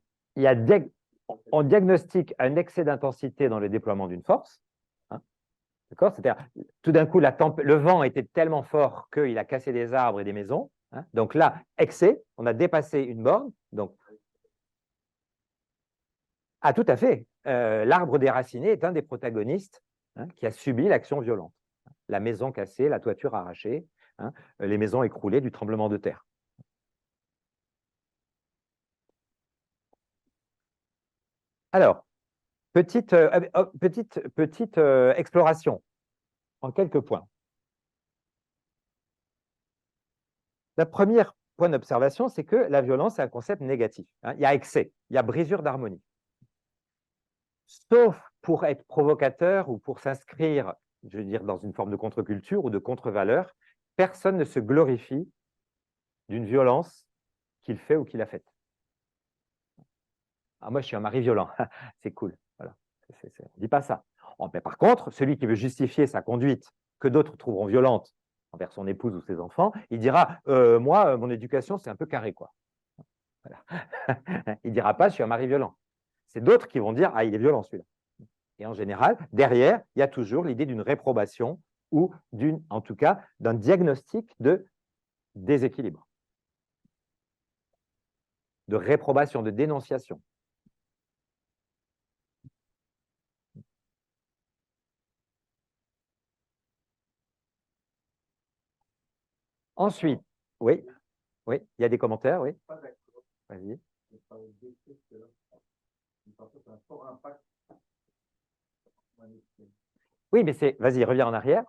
On diagnostique un excès d'intensité dans le déploiement d'une force. Hein. D'accord? C'est-à-dire, tout d'un coup, le vent était tellement fort qu'il a cassé des arbres et des maisons. Hein. Donc là, excès, on a dépassé une borne. Donc, ah, tout à fait. L'arbre déraciné est un des protagonistes qui a subi l'action violente. La maison cassée, la toiture arrachée, les maisons écroulées du tremblement de terre. Alors, petite exploration en quelques points. La première point d'observation, c'est que la violence est un concept négatif. Il y a excès, il y a brisure d'harmonie. Sauf pour être provocateur ou pour s'inscrire, je veux dire, dans une forme de contre-culture ou de contre-valeur, personne ne se glorifie d'une violence qu'il fait ou qu'il a faite. Ah, moi, je suis un mari violent. C'est cool. Voilà. On ne dit pas ça. Mais par contre, celui qui veut justifier sa conduite que d'autres trouveront violente envers son épouse ou ses enfants, il dira moi, mon éducation, c'est un peu carré, quoi. Voilà. Il ne dira pas je suis un mari violent. C'est d'autres qui vont dire ah, il est violent celui-là. Et en général, derrière, il y a toujours l'idée d'une réprobation ou en tout cas, d'un diagnostic de déséquilibre, de réprobation, de dénonciation. Ensuite, oui, il y a des commentaires, oui. Pas d'accord. Vas-y. Je parlais d'effet tout à l'heure. Je pense que c'est un fort impact. Oui, mais vas-y, reviens en arrière.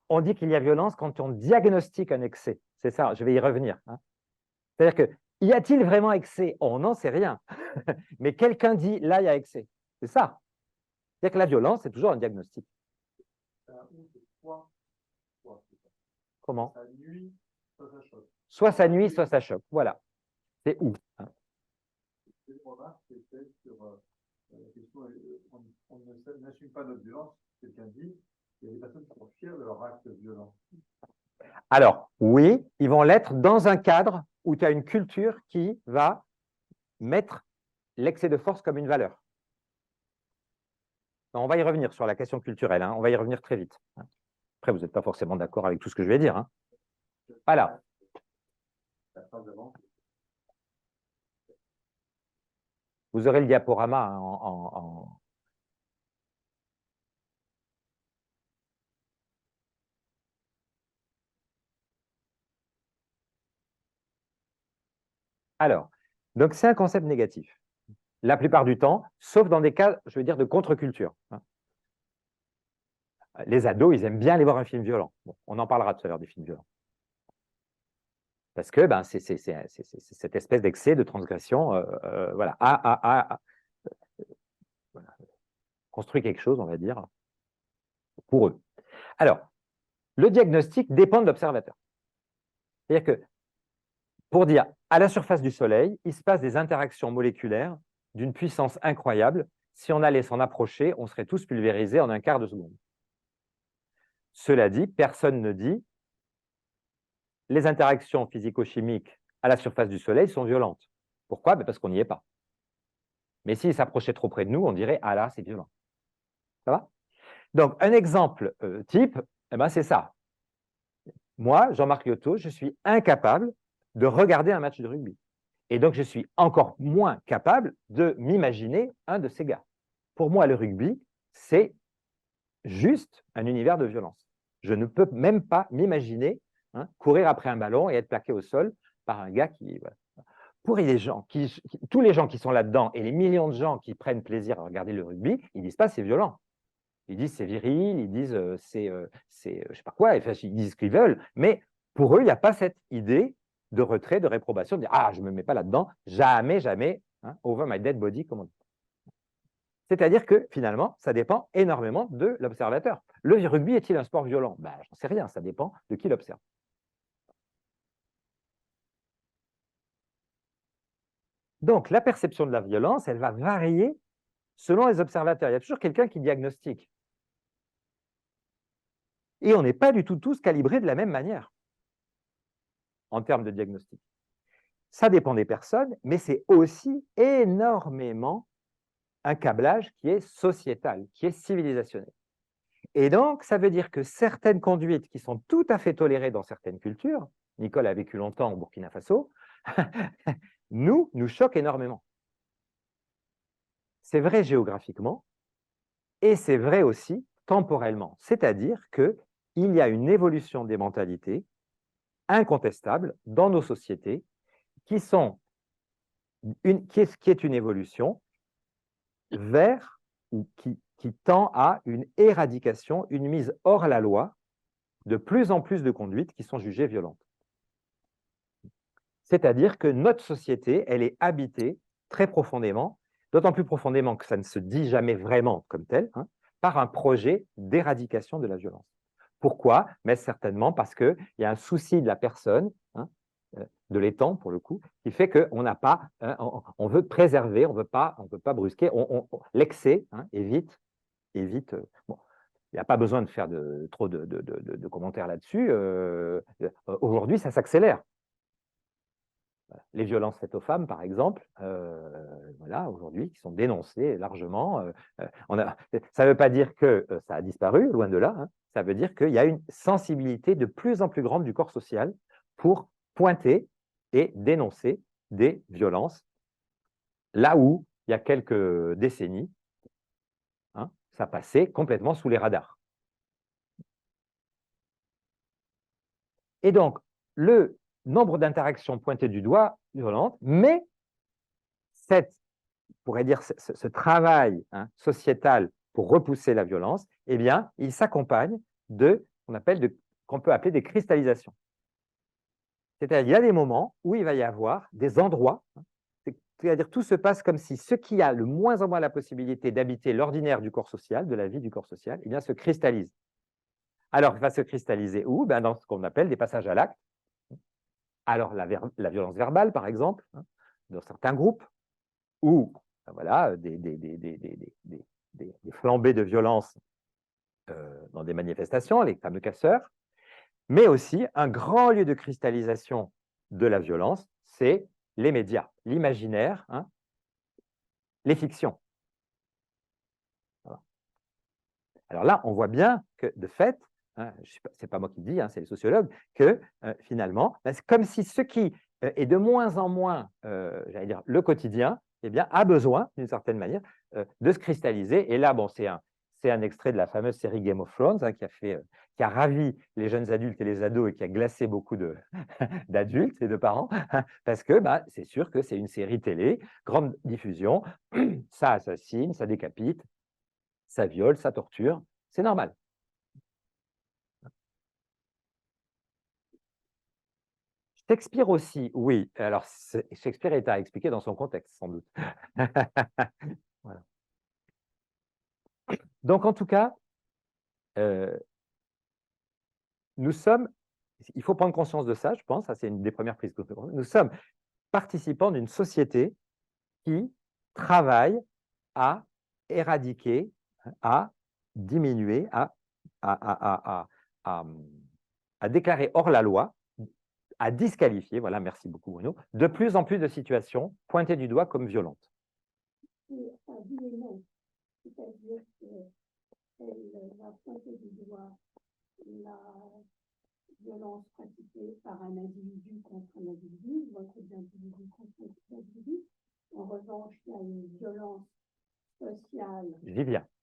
On dit qu'il y a violence quand on diagnostique un excès. C'est ça, je vais y revenir. Hein. C'est-à-dire que, y a-t-il vraiment excès? On n'en sait rien. Mais quelqu'un dit, là, il y a excès. C'est ça. C'est-à-dire que la violence, c'est toujours un diagnostic. Comment? Ça nuit, soit ça choque. Soit ça nuit, soit ça choque. Voilà. C'est où hein? Une remarque, c'était sur la question on n'assume pas notre violence. Quelqu'un dit il y a des personnes qui sont fières de leur acte violent. Alors, oui, ils vont l'être dans un cadre où tu as une culture qui va mettre l'excès de force comme une valeur. On va y revenir sur la question culturelle, hein. On va y revenir très vite. Après, vous n'êtes pas forcément d'accord avec tout ce que je vais dire. Hein. Voilà. Vous aurez le diaporama hein, Alors, donc c'est un concept négatif. La plupart du temps, sauf dans des cas, je veux dire, de contre-culture. Hein. Les ados, ils aiment bien aller voir un film violent. Bon, on en parlera tout à l'heure des films violents. Parce que ben, c'est cette espèce d'excès, de transgression, voilà, voilà, construit quelque chose, on va dire, pour eux. Alors, le diagnostic dépend de l'observateur. C'est-à-dire que, pour dire, à la surface du Soleil, il se passe des interactions moléculaires d'une puissance incroyable. Si on allait s'en approcher, on serait tous pulvérisés en un quart de seconde. Cela dit, personne ne dit les interactions physico-chimiques à la surface du Soleil sont violentes. Pourquoi? Parce qu'on n'y est pas. Mais s'ils s'approchaient trop près de nous, on dirait « Ah là, c'est violent ». Ça va? Donc, un exemple type, eh ben, c'est ça. Moi, Jean-Marc Liotto, je suis incapable de regarder un match de rugby. Et donc, je suis encore moins capable de m'imaginer un de ces gars. Pour moi, le rugby, c'est juste un univers de violence. Je ne peux même pas m'imaginer hein, courir après un ballon et être plaqué au sol par un gars qui… Voilà. Pour les gens tous les gens qui sont là-dedans et les millions de gens qui prennent plaisir à regarder le rugby, ils ne disent pas c'est violent. Ils disent c'est viril, ils disent c'est je sais pas quoi, enfin, ils disent ce qu'ils veulent, mais pour eux, il n'y a pas cette idée de retrait, de réprobation, de dire ah, je ne me mets pas là-dedans, jamais, jamais, hein, over my dead body, comme on dit. C'est-à-dire que finalement, ça dépend énormément de l'observateur. Le rugby est-il un sport violent? Ben, j'en sais rien, ça dépend de qui l'observe. Donc, la perception de la violence, elle va varier selon les observateurs. Il y a toujours quelqu'un qui diagnostique. Et on n'est pas du tout tous calibrés de la même manière en termes de diagnostic. Ça dépend des personnes, mais c'est aussi énormément un câblage qui est sociétal, qui est civilisationnel. Et donc, ça veut dire que certaines conduites qui sont tout à fait tolérées dans certaines cultures, Nicole a vécu longtemps au Burkina Faso, nous choquent énormément. C'est vrai géographiquement et c'est vrai aussi temporellement. C'est-à-dire qu'il y a une évolution des mentalités incontestable dans nos sociétés qui est une évolution vers ou qui tend à une éradication, une mise hors la loi de plus en plus de conduites qui sont jugées violentes. C'est-à-dire que notre société, elle est habitée très profondément, d'autant plus profondément que ça ne se dit jamais vraiment comme tel, hein, par un projet d'éradication de la violence. Pourquoi? Mais certainement parce qu'il y a un souci de la personne, hein, de l'étang pour le coup, qui fait qu'on n'a pas, hein, on veut préserver, on ne veut pas brusquer, l'excès hein, évite. Bon, il n'y a pas besoin de faire trop de commentaires là-dessus. Aujourd'hui, ça s'accélère. les violences faites aux femmes, par exemple, voilà, aujourd'hui, qui sont dénoncées largement. Ça ne veut pas dire que ça a disparu, loin de là. Hein. Ça veut dire qu'il y a une sensibilité de plus en plus grande du corps social pour pointer et dénoncer des violences. Là où, il y a quelques décennies, hein, ça passait complètement sous les radars. Et donc, le nombre d'interactions pointées du doigt violentes, mais on pourrait dire ce travail sociétal pour repousser la violence, eh bien, il s'accompagne de qu'on peut appeler des cristallisations. C'est-à-dire, il y a des moments où il va y avoir des endroits, c'est-à-dire tout se passe comme si ce qui a le moins en moins la possibilité d'habiter l'ordinaire du corps social, de la vie du corps social, eh bien, se cristallise. Alors, il va se cristalliser où? Ben, dans ce qu'on appelle des passages à l'acte. Alors, la violence verbale, par exemple, dans certains groupes, ou ben voilà, des flambées de violence dans des manifestations, les fameux casseurs, mais aussi un grand lieu de cristallisation de la violence, c'est les médias, l'imaginaire, les fictions. Voilà. Alors là, on voit bien que, de fait, ce n'est pas moi qui le dis, c'est les sociologues, que finalement, c'est comme si ce qui est de moins en moins, j'allais dire, le quotidien, eh bien, a besoin, d'une certaine manière, de se cristalliser. Et là, bon, c'est un extrait de la fameuse série Game of Thrones qui a ravi les jeunes adultes et les ados et qui a glacé beaucoup d'adultes et de parents, parce que c'est sûr que c'est une série télé, grande diffusion, ça assassine, ça décapite, ça viole, ça torture, c'est normal. Shakespeare aussi, oui. Alors, Shakespeare est à expliquer dans son contexte, sans doute. Voilà. Donc, en tout cas, nous sommes, il faut prendre conscience de ça, je pense, ça c'est une des premières prises de conscience, nous sommes participants d'une société qui travaille à éradiquer, à diminuer, à déclarer hors la loi, à disqualifier, voilà, merci beaucoup Bruno, de plus en plus de situations pointées du doigt comme violentes. C'est-à-dire qu'elle va pointer du doigt la violence pratiquée par un individu contre un individu, ou un groupe d'individus contre un groupe d'individus. En revanche, il y a une violence sociale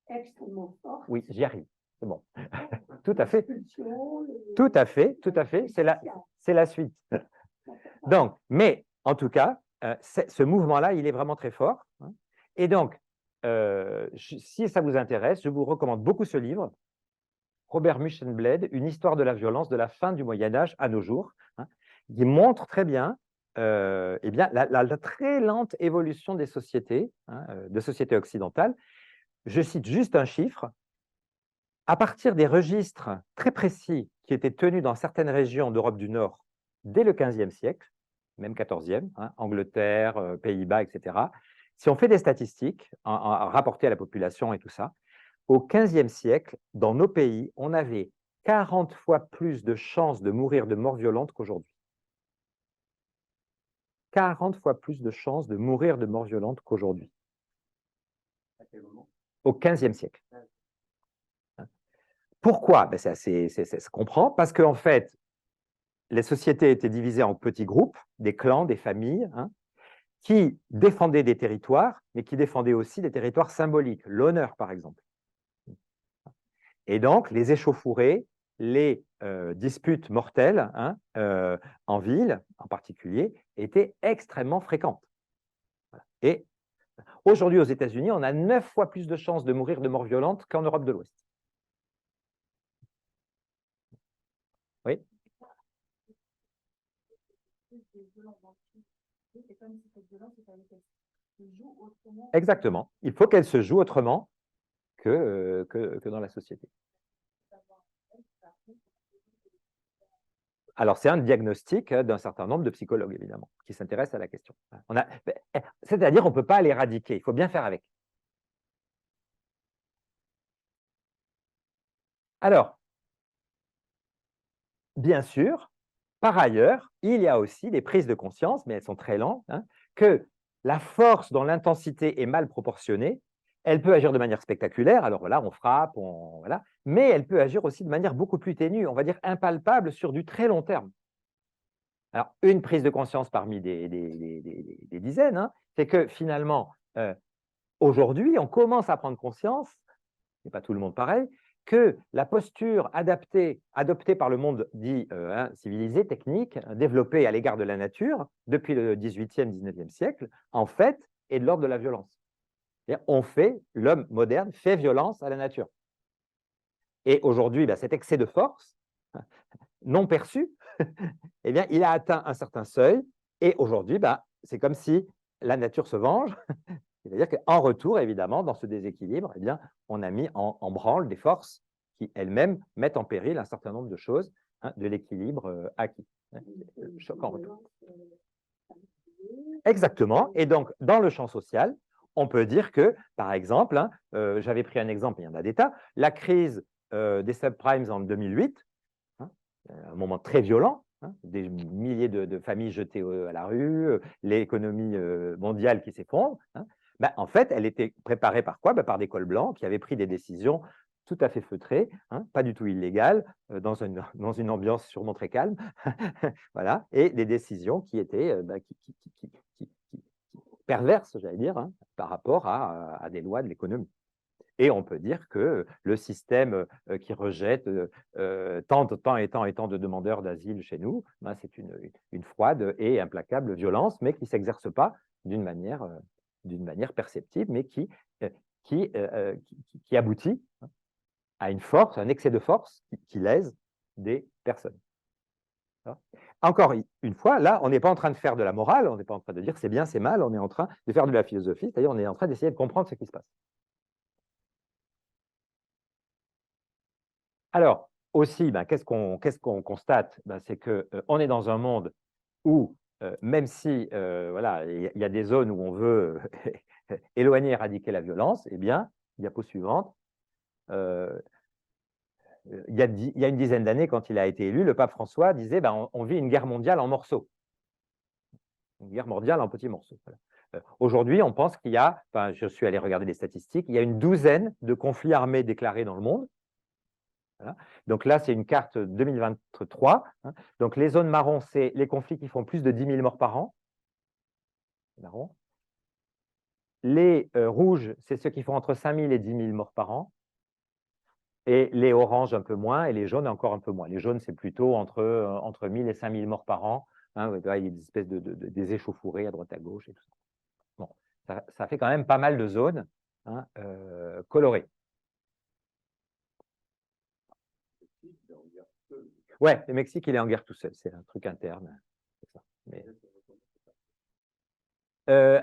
extrêmement forte. Oui, j'y arrive. C'est bon. Tout à fait. Tout à fait, tout à fait. C'est la suite. Donc, mais en tout cas, ce mouvement-là, il est vraiment très fort. Et donc, si ça vous intéresse, je vous recommande beaucoup ce livre, Robert Muschenbled, Une histoire de la violence de la fin du Moyen-Âge à nos jours, qui montre très bien, eh bien la très lente évolution des sociétés, de sociétés occidentales. Je cite juste un chiffre. À partir des registres très précis qui étaient tenus dans certaines régions d'Europe du Nord dès le XVe siècle, même XIVe, Angleterre, Pays-Bas, etc., si on fait des statistiques rapportées à la population et tout ça, au XVe siècle, dans nos pays, on avait 40 fois plus de chances de mourir de mort violente qu'aujourd'hui. 40 fois plus de chances de mourir de mort violente qu'aujourd'hui. Au XVe siècle. Pourquoi? Ça se comprend, parce qu'en fait, les sociétés étaient divisées en petits groupes, des clans, des familles, qui défendaient des territoires, mais qui défendaient aussi des territoires symboliques, l'honneur par exemple. Et donc, les échauffourées, les disputes mortelles en ville, en particulier, étaient extrêmement fréquentes. Et aujourd'hui, aux États-Unis, on a 9 fois plus de chances de mourir de mort violente qu'en Europe de l'Ouest. Oui. Exactement. Il faut qu'elle se joue autrement que dans la société. Alors, c'est un diagnostic d'un certain nombre de psychologues, évidemment, qui s'intéressent à la question. C'est-à-dire, on ne peut pas l'éradiquer, il faut bien faire avec. Alors, bien sûr, par ailleurs, il y a aussi des prises de conscience, mais elles sont très lentes, hein, que la force dont l'intensité est mal proportionnée, elle peut agir de manière spectaculaire, alors voilà, on frappe, voilà, mais elle peut agir aussi de manière beaucoup plus ténue, on va dire impalpable sur du très long terme. Alors, une prise de conscience parmi des dizaines, hein, c'est que finalement, aujourd'hui, on commence à prendre conscience, et pas tout le monde pareil, que la posture adoptée par le monde dit civilisé, technique, développé à l'égard de la nature depuis le 18e, 19e siècle, en fait, est de l'ordre de la violence. L'homme moderne fait violence à la nature. Et aujourd'hui, cet excès de force, non perçu, eh bien, il a atteint un certain seuil, et aujourd'hui, c'est comme si la nature se venge. C'est-à-dire qu'en retour, évidemment, dans ce déséquilibre, eh bien, on a mis en branle des forces qui elles-mêmes mettent en péril un certain nombre de choses, hein, de l'équilibre acquis. Choc en retour. Exactement. Et donc, dans le champ social, on peut dire que, par exemple, hein, j'avais pris un exemple, il y en a des tas, la crise des subprimes en 2008, hein, un moment très violent, hein, des milliers de familles jetées à la rue, l'économie mondiale qui s'effondre, hein. En fait, elle était préparée par quoi? Par des cols blancs qui avaient pris des décisions tout à fait feutrées, hein, pas du tout illégales, dans une ambiance sûrement très calme, voilà, et des décisions qui étaient perverses, j'allais dire, hein, par rapport à des lois de l'économie. Et on peut dire que le système qui rejette tant et tant de demandeurs d'asile chez nous, c'est une froide et implacable violence, mais qui ne s'exerce pas d'une manière perceptible, mais qui aboutit à une force, un excès de force qui lèse des personnes. Encore une fois, là, on n'est pas en train de faire de la morale, on n'est pas en train de dire c'est bien, c'est mal, on est en train de faire de la philosophie, c'est-à-dire on est en train d'essayer de comprendre ce qui se passe. Alors, aussi, qu'est-ce qu'on constate? C'est qu'on est dans un monde où, même si voilà, il y a des zones où on veut éloigner, éradiquer la violence, eh bien, diapo suivante, il y a une dizaine d'années, quand il a été élu, le pape François disait on vit une guerre mondiale en morceaux. Une guerre mondiale en petits morceaux. Voilà. Aujourd'hui, on pense qu'il y a, je suis allé regarder les statistiques, il y a une douzaine de conflits armés déclarés dans le monde. Voilà. Donc là, c'est une carte 2023. Hein. Donc les zones marron, c'est les conflits qui font plus de 10 000 morts par an. Marron. Les rouges, c'est ceux qui font entre 5 000 et 10 000 morts par an. Et les oranges, un peu moins, et les jaunes, encore un peu moins. Les jaunes, c'est plutôt entre 1 000 et 5 000 morts par an. Hein, il y a des espèces des échauffourées à droite à gauche et tout ça. Bon, ça fait quand même pas mal de zones, hein, colorées. Ouais, le Mexique, il est en guerre tout seul. C'est un truc interne. Ça. Mais...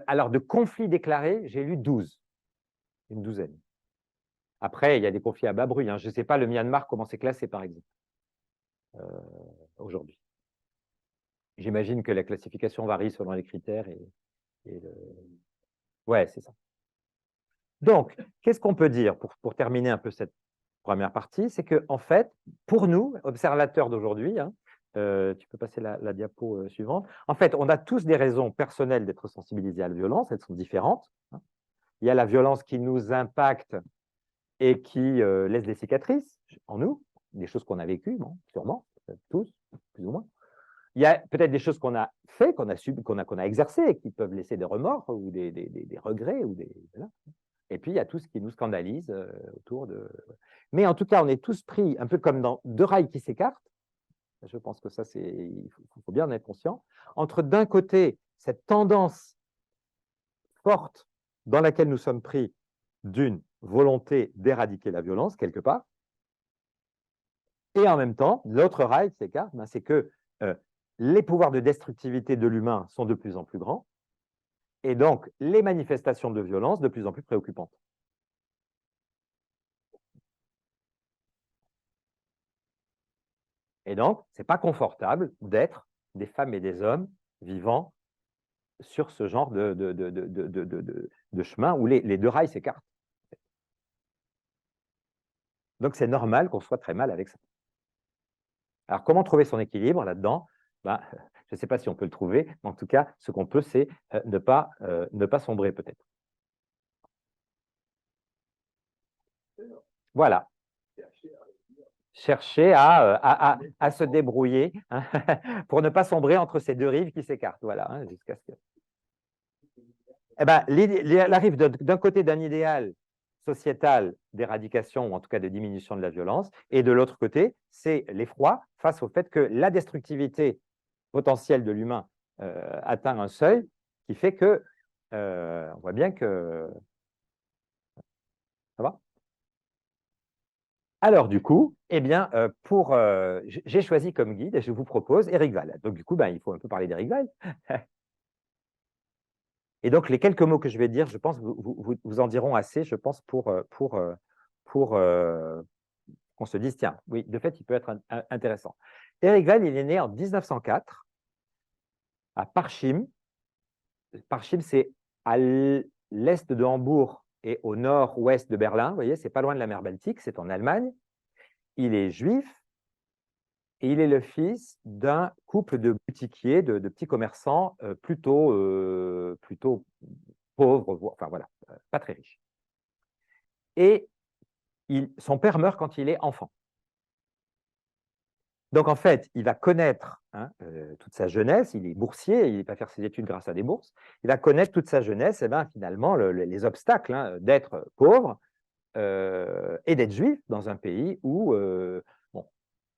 alors, de conflits déclarés, j'ai lu 12. Une douzaine. Après, il y a des conflits à bas bruit. Hein. Je ne sais pas le Myanmar, comment c'est classé, par exemple, aujourd'hui. J'imagine que la classification varie selon les critères. Ouais, c'est ça. Donc, qu'est-ce qu'on peut dire pour terminer un peu cette première partie? C'est qu'en fait, pour nous, observateurs d'aujourd'hui, hein, tu peux passer la diapo suivante. En fait, on a tous des raisons personnelles d'être sensibilisés à la violence. Elles sont différentes. Hein. Il y a la violence qui nous impacte et qui laisse des cicatrices en nous, des choses qu'on a vécues, bon, sûrement, tous, plus ou moins. Il y a peut-être des choses qu'on a fait, qu'on a subi, qu'on a exercées, et qui peuvent laisser des remords ou des regrets. Voilà. Et puis, il y a tout ce qui nous scandalise autour de… Mais en tout cas, on est tous pris un peu comme dans deux rails qui s'écartent. Je pense que ça, il faut bien en être conscient. Entre d'un côté, cette tendance forte dans laquelle nous sommes pris d'une volonté d'éradiquer la violence, quelque part, et en même temps, l'autre rail qui s'écarte, c'est que les pouvoirs de destructivité de l'humain sont de plus en plus grands, et donc les manifestations de violence de plus en plus préoccupantes. Et donc, ce n'est pas confortable d'être des femmes et des hommes vivant sur ce genre de chemin où les deux rails s'écartent. Donc, c'est normal qu'on soit très mal avec ça. Alors, comment trouver son équilibre là-dedans? Ben, je ne sais pas si on peut le trouver, mais en tout cas, ce qu'on peut, c'est ne pas sombrer peut-être. Voilà. Chercher à se débrouiller, hein, pour ne pas sombrer entre ces deux rives qui s'écartent. Voilà, hein, jusqu'à ce que… Eh ben, la rive d'un côté d'un idéal sociétal d'éradication, ou en tout cas de diminution de la violence, et de l'autre côté, c'est l'effroi face au fait que la destructivité potentielle de l'humain atteint un seuil qui fait que on voit bien que… Ça va? Alors, du coup, eh bien, j'ai choisi comme guide et je vous propose Éric Valls. Donc, du coup, ben, il faut un peu parler d'Éric Valls. Et donc, les quelques mots que je vais dire, je pense, vous en diront assez, je pense, pour qu'on se dise, tiens, oui, de fait, il peut être intéressant. Éric Valls, il est né en 1904 à Parchim. Parchim, c'est à l'est de Hambourg et au nord-ouest de Berlin. Vous voyez, c'est pas loin de la mer Baltique, c'est en Allemagne. Il est juif et il est le fils d'un couple de boutiquiers, de petits commerçants plutôt pauvres, enfin voilà, pas très riches. Et son père meurt quand il est enfant. Donc, en fait, il va connaître toute sa jeunesse, il est boursier, il va faire ses études grâce à des bourses, il va connaître toute sa jeunesse, et ben, finalement, les obstacles d'être pauvre et d'être juif dans un pays où, bon,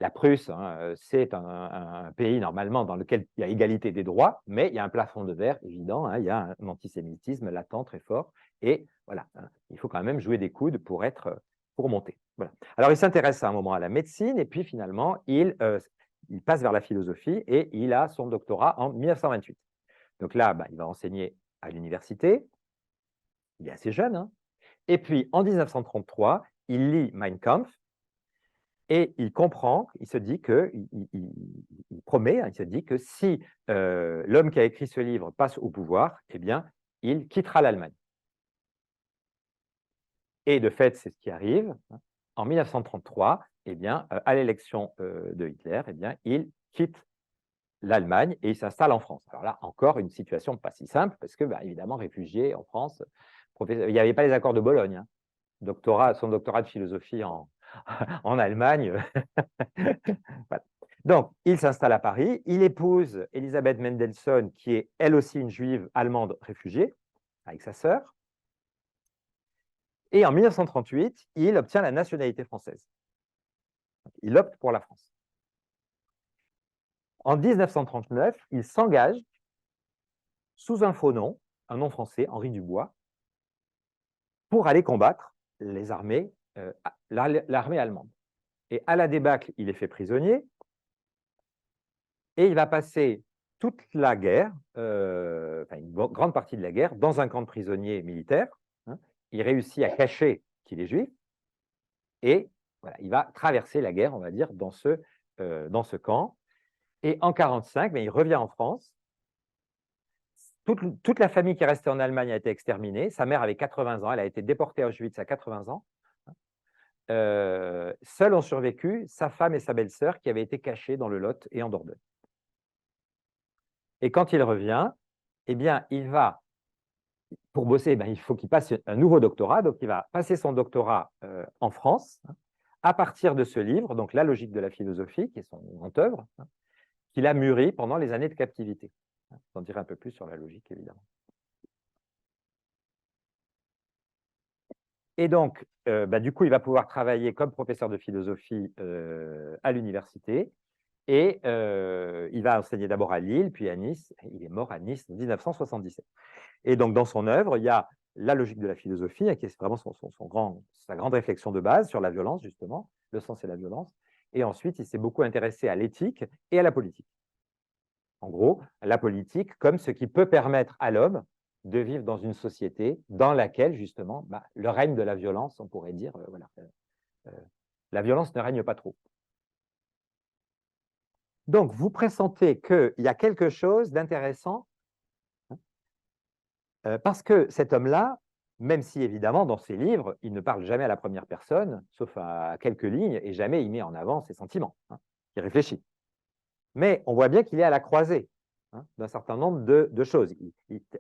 la Prusse, c'est un pays normalement dans lequel il y a égalité des droits, mais il y a un plafond de verre évident, il y a un antisémitisme latent très fort, et voilà, il faut quand même jouer des coudes pour monter. Voilà. Alors, il s'intéresse à un moment à la médecine, et puis finalement, il passe vers la philosophie, et il a son doctorat en 1928. Donc là, il va enseigner à l'université, il est assez jeune, et puis en 1933, il lit Mein Kampf, et il comprend, il se dit que, il promet, il se dit que si l'homme qui a écrit ce livre passe au pouvoir, eh bien, il quittera l'Allemagne. Et de fait, c'est ce qui arrive. En 1933, eh bien, à l'élection de Hitler, eh bien, il quitte l'Allemagne et il s'installe en France. Alors là, encore une situation pas si simple, parce que, évidemment, réfugié en France, il n'y avait pas les accords de Bologne. Son doctorat de philosophie en Allemagne. Voilà. Donc, il s'installe à Paris, il épouse Elisabeth Mendelssohn, qui est elle aussi une juive allemande réfugiée, avec sa sœur. Et en 1938, il obtient la nationalité française. Il opte pour la France. En 1939, il s'engage sous un faux nom, un nom français, Henri Dubois, pour aller combattre l'armée allemande. Et à la débâcle, il est fait prisonnier et il va passer toute la guerre, une grande partie de la guerre, dans un camp de prisonniers militaires. Il réussit à cacher qu'il est juif et voilà, il va traverser la guerre, on va dire, dans ce camp. Et en 1945, il revient en France. Toute la famille qui est restée en Allemagne a été exterminée. Sa mère avait 80 ans, elle a été déportée à Auschwitz à 80 ans. Seuls ont survécu sa femme et sa belle-sœur qui avaient été cachées dans le Lot et en Dordogne. Et quand il revient, eh bien, il va, pour bosser, il faut qu'il passe un nouveau doctorat. Donc, il va passer son doctorat en France, à partir de ce livre, donc La logique de la philosophie, qui est son grande œuvre, qu'il a mûri pendant les années de captivité. J'en dirai un peu plus sur la logique, évidemment. Et donc, du coup, il va pouvoir travailler comme professeur de philosophie à l'université. Et il va enseigner d'abord à Lille, puis à Nice. Il est mort à Nice en 1977. Et donc, dans son œuvre, il y a la logique de la philosophie, qui est vraiment sa grande réflexion de base sur la violence, justement, le sens et la violence. Et ensuite, il s'est beaucoup intéressé à l'éthique et à la politique. En gros, la politique comme ce qui peut permettre à l'homme de vivre dans une société dans laquelle, justement, le règne de la violence, on pourrait dire, la violence ne règne pas trop. Donc, vous pressentez qu'il y a quelque chose d'intéressant parce que cet homme-là, même si, évidemment, dans ses livres, il ne parle jamais à la première personne, sauf à quelques lignes, et jamais il met en avant ses sentiments. Il réfléchit. Mais on voit bien qu'il est à la croisée d'un certain nombre de choses.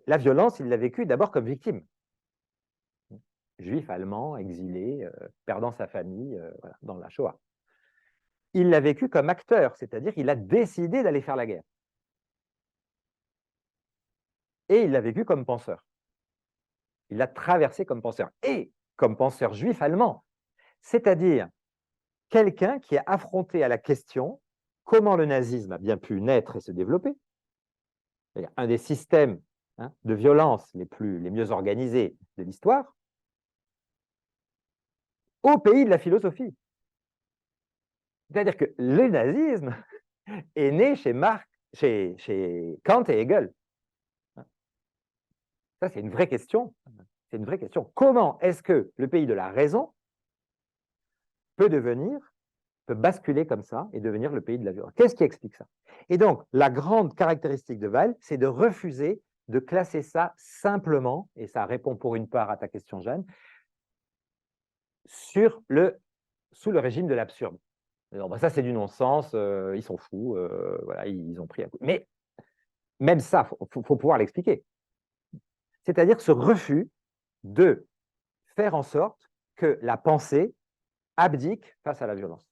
La violence, il l'a vécue d'abord comme victime. Juif, allemand, exilé, perdant sa famille voilà, dans la Shoah. Il l'a vécu comme acteur, c'est-à-dire qu'il a décidé d'aller faire la guerre. Et il l'a vécu comme penseur. Il l'a traversé comme penseur. Et comme penseur juif allemand. C'est-à-dire quelqu'un qui est affronté à la question comment le nazisme a bien pu naître et se développer. Un des systèmes de violence les mieux organisés de l'histoire, au pays de la philosophie. C'est-à-dire que le nazisme est né chez Kant et Hegel. Ça, c'est une vraie question. C'est une vraie question. Comment est-ce que le pays de la raison peut basculer comme ça et devenir le pays de la violence? Qu'est-ce qui explique ça? Et donc, la grande caractéristique de Weil, c'est de refuser de classer ça simplement, et ça répond pour une part à ta question, Jeanne, sous le régime de l'absurde. Ça, c'est du non-sens, ils sont fous, voilà, ils ont pris un coup. Mais même ça, il faut pouvoir l'expliquer. C'est-à-dire ce refus de faire en sorte que la pensée abdique face à la violence.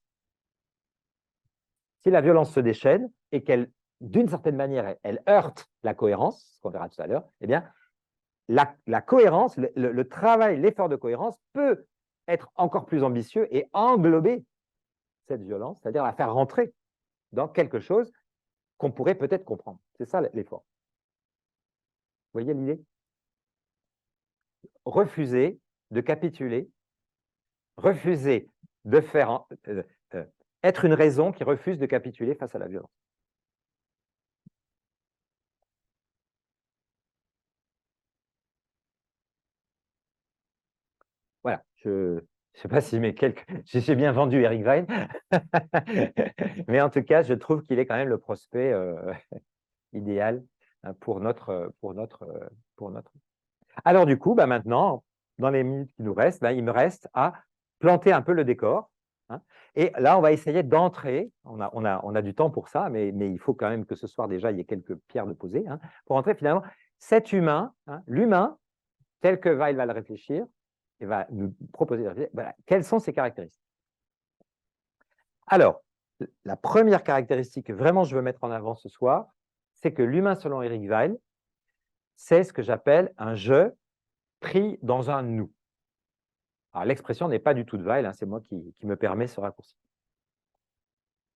Si la violence se déchaîne et qu'elle, d'une certaine manière, elle heurte la cohérence, ce qu'on verra tout à l'heure, eh bien, la cohérence, le travail, l'effort de cohérence peut être encore plus ambitieux et englober cette violence, c'est-à-dire la faire rentrer dans quelque chose qu'on pourrait peut-être comprendre. C'est ça l'effort. Vous voyez l'idée? Refuser de capituler, refuser de faire être une raison qui refuse de capituler face à la violence. Voilà, je ne sais pas si j'ai bien vendu Eric Weil, mais en tout cas, je trouve qu'il est quand même le prospect idéal pour notre. Alors du coup, maintenant, dans les minutes qui nous restent, il me reste à planter un peu le décor. Et là, on va essayer d'entrer. On a du temps pour ça, mais il faut quand même que ce soir déjà, il y ait quelques pierres de poser pour entrer finalement cet humain, l'humain, tel que Weil va le réfléchir, et va nous proposer de réfléchir, voilà, quelles sont ses caractéristiques. Alors, la première caractéristique que vraiment je veux mettre en avant ce soir, c'est que l'humain selon Eric Weil, c'est ce que j'appelle un je pris dans un nous. Alors, l'expression n'est pas du tout de Weil, c'est moi qui me permet ce raccourci.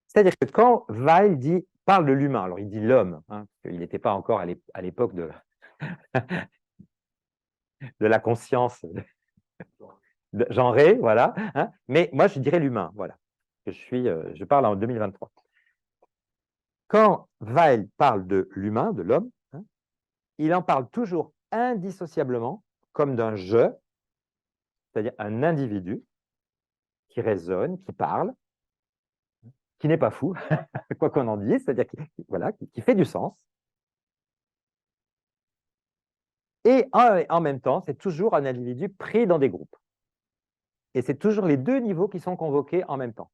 C'est-à-dire que quand Weil parle de l'humain, alors il dit l'homme, il n'était pas encore à l'époque de la conscience genrée, voilà, mais moi je dirais l'humain, voilà. Je parle en 2023. Quand Weil parle de l'humain, de l'homme, il en parle toujours indissociablement comme d'un je, c'est-à-dire un individu qui raisonne, qui parle, qui n'est pas fou, quoi qu'on en dise, c'est-à-dire qui fait du sens. Et en même temps, c'est toujours un individu pris dans des groupes. Et c'est toujours les deux niveaux qui sont convoqués en même temps.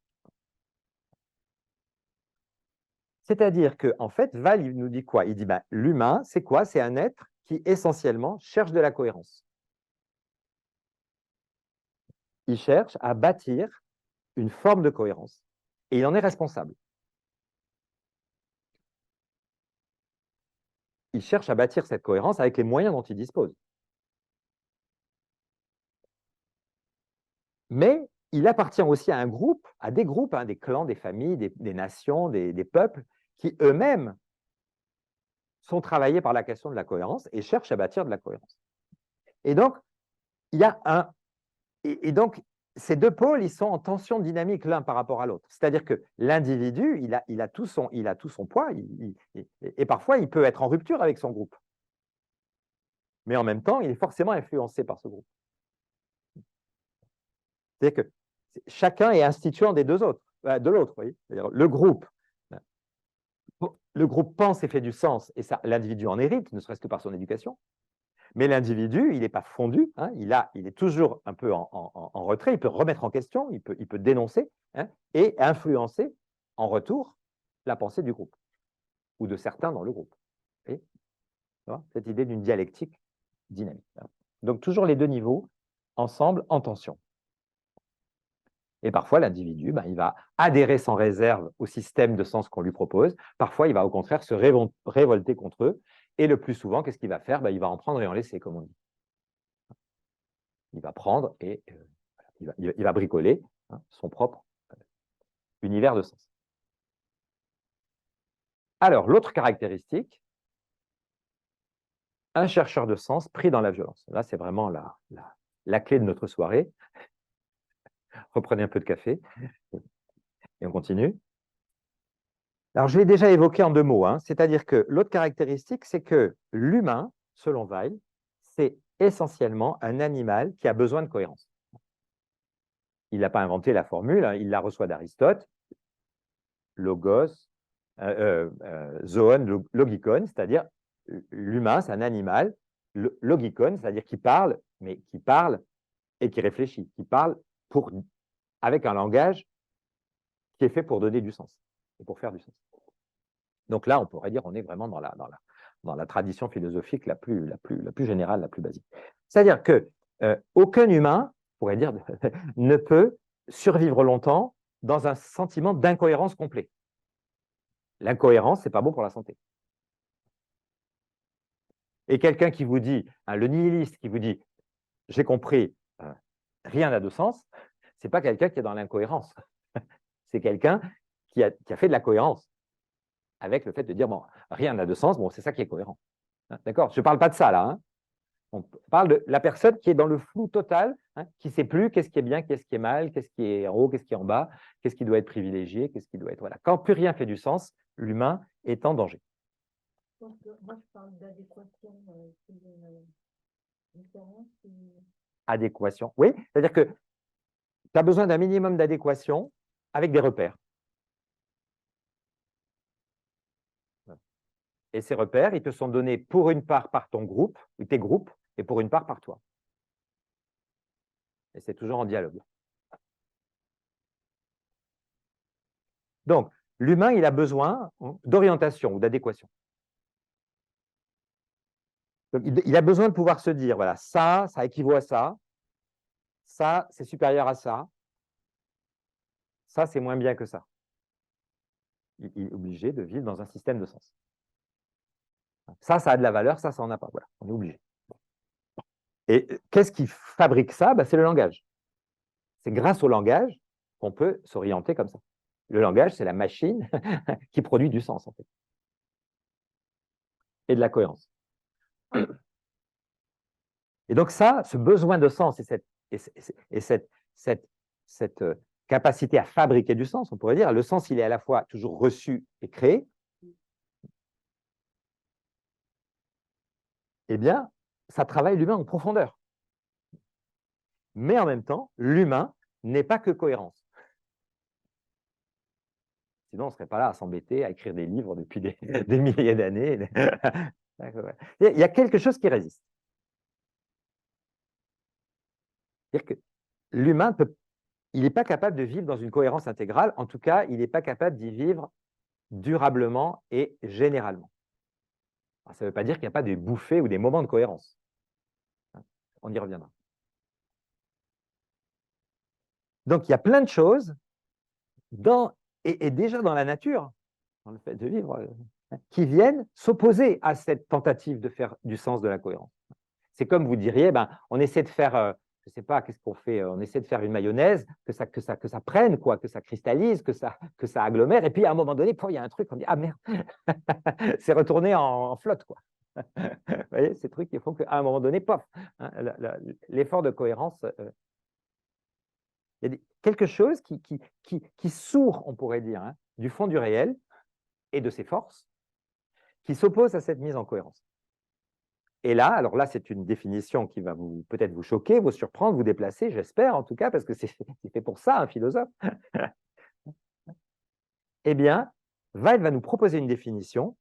C'est-à-dire qu'en fait, Weil il nous dit quoi? Il dit l'humain, c'est quoi? C'est un être qui essentiellement cherche de la cohérence. Il cherche à bâtir une forme de cohérence. Et il en est responsable. Il cherche à bâtir cette cohérence avec les moyens dont il dispose. Mais il appartient aussi à un groupe, à des groupes, des clans, des familles, des nations, des peuples, qui eux-mêmes sont travaillés par la question de la cohérence et cherchent à bâtir de la cohérence. Et donc, il y a donc, ces deux pôles, ils sont en tension dynamique l'un par rapport à l'autre. C'est-à-dire que l'individu, il a tout son poids, et parfois, il peut être en rupture avec son groupe. Mais en même temps, il est forcément influencé par ce groupe. C'est-à-dire que chacun est instituant de l'autre. Le groupe pense et fait du sens, et ça, l'individu en hérite, ne serait-ce que par son éducation. Mais l'individu, il n'est pas fondu, il est toujours un peu en retrait, il peut remettre en question, il peut dénoncer et influencer en retour la pensée du groupe, ou de certains dans le groupe. Et, cette idée d'une dialectique dynamique. Donc, toujours les deux niveaux ensemble en tension. Et parfois, l'individu, il va adhérer sans réserve au système de sens qu'on lui propose. Parfois, il va au contraire se révolter contre eux. Et le plus souvent, qu'est-ce qu'il va faire? Il va en prendre et en laisser, comme on dit. Il va prendre et il va bricoler son propre univers de sens. Alors, l'autre caractéristique, un chercheur de sens pris dans la violence. Là, c'est vraiment la clé de notre soirée. Reprenez un peu de café et on continue. Alors, je l'ai déjà évoqué en deux mots, c'est-à-dire que l'autre caractéristique, c'est que l'humain, selon Weil, c'est essentiellement un animal qui a besoin de cohérence. Il n'a pas inventé la formule, il la reçoit d'Aristote, logos, zoon, logikon, c'est-à-dire l'humain, c'est un animal, logikon, c'est-à-dire qui parle, mais qui parle et qui réfléchit, qui parle avec un langage qui est fait pour donner du sens et pour faire du sens. Donc là, on pourrait dire qu'on est vraiment dans la tradition philosophique la plus générale, la plus basique. C'est-à-dire que aucun humain, on pourrait dire, ne peut survivre longtemps dans un sentiment d'incohérence complet. L'incohérence, ce n'est pas bon pour la santé. Et quelqu'un qui vous dit, le nihiliste qui vous dit « j'ai compris, rien n'a de sens », ce n'est pas quelqu'un qui est dans l'incohérence. C'est quelqu'un qui a fait de la cohérence avec le fait de dire « bon, rien n'a de sens, bon, c'est ça qui est cohérent ». D'accord? Je ne parle pas de ça, là. On parle de la personne qui est dans le flou total, qui ne sait plus qu'est-ce qui est bien, qu'est-ce qui est mal, qu'est-ce qui est en haut, qu'est-ce qui est en bas, qu'est-ce qui doit être privilégié, qu'est-ce qui doit être… Voilà. Quand plus rien fait du sens, l'humain est en danger. Donc, moi, je parle d'adéquation, c'est une différence. Adéquation, oui. C'est-à-dire que tu as besoin d'un minimum d'adéquation avec des repères. Et ces repères, ils te sont donnés pour une part par ton groupe, ou tes groupes, et pour une part par toi. Et c'est toujours en dialogue. Donc, l'humain, il a besoin d'orientation ou d'adéquation. Il a besoin de pouvoir se dire, voilà, ça équivaut à ça c'est supérieur à ça c'est moins bien que ça. Il est obligé de vivre dans un système de sens. Ça a de la valeur, ça n'en a pas. Voilà, on est obligé. Et qu'est-ce qui fabrique ça? C'est le langage. C'est grâce au langage qu'on peut s'orienter comme ça. Le langage, c'est la machine qui produit du sens, en fait. Et de la cohérence. Et donc ça, ce besoin de sens et cette capacité à fabriquer du sens, on pourrait dire, le sens, il est à la fois toujours reçu et créé, eh bien, ça travaille l'humain en profondeur. Mais en même temps, l'humain n'est pas que cohérence. Sinon, on ne serait pas là à s'embêter, à écrire des livres depuis des milliers d'années. Il y a quelque chose qui résiste. C'est-à-dire que l'humain, il n'est pas capable de vivre dans une cohérence intégrale. En tout cas, il n'est pas capable d'y vivre durablement et généralement. Alors, ça ne veut pas dire qu'il n'y a pas des bouffées ou des moments de cohérence. On y reviendra. Donc, il y a plein de choses et déjà dans la nature, dans le fait de vivre, qui viennent s'opposer à cette tentative de faire du sens de la cohérence. C'est comme vous diriez, on essaie de faire, je ne sais pas, qu'est-ce qu'on fait? On essaie de faire une mayonnaise, que ça prenne, quoi, que ça cristallise, que ça agglomère, et puis à un moment donné, il y a un truc, on dit, ah merde, c'est retourné en flotte, quoi. Vous voyez, ces trucs qui font qu'à un moment donné, pof, l'effort de cohérence, il y a quelque chose qui sourd, on pourrait dire, du fond du réel et de ses forces, qui s'oppose à cette mise en cohérence. Et là, alors là, c'est une définition qui va peut-être vous choquer, vous surprendre, vous déplacer, j'espère en tout cas, parce que c'est fait pour ça, un philosophe. Eh bien, Weil va nous proposer une définition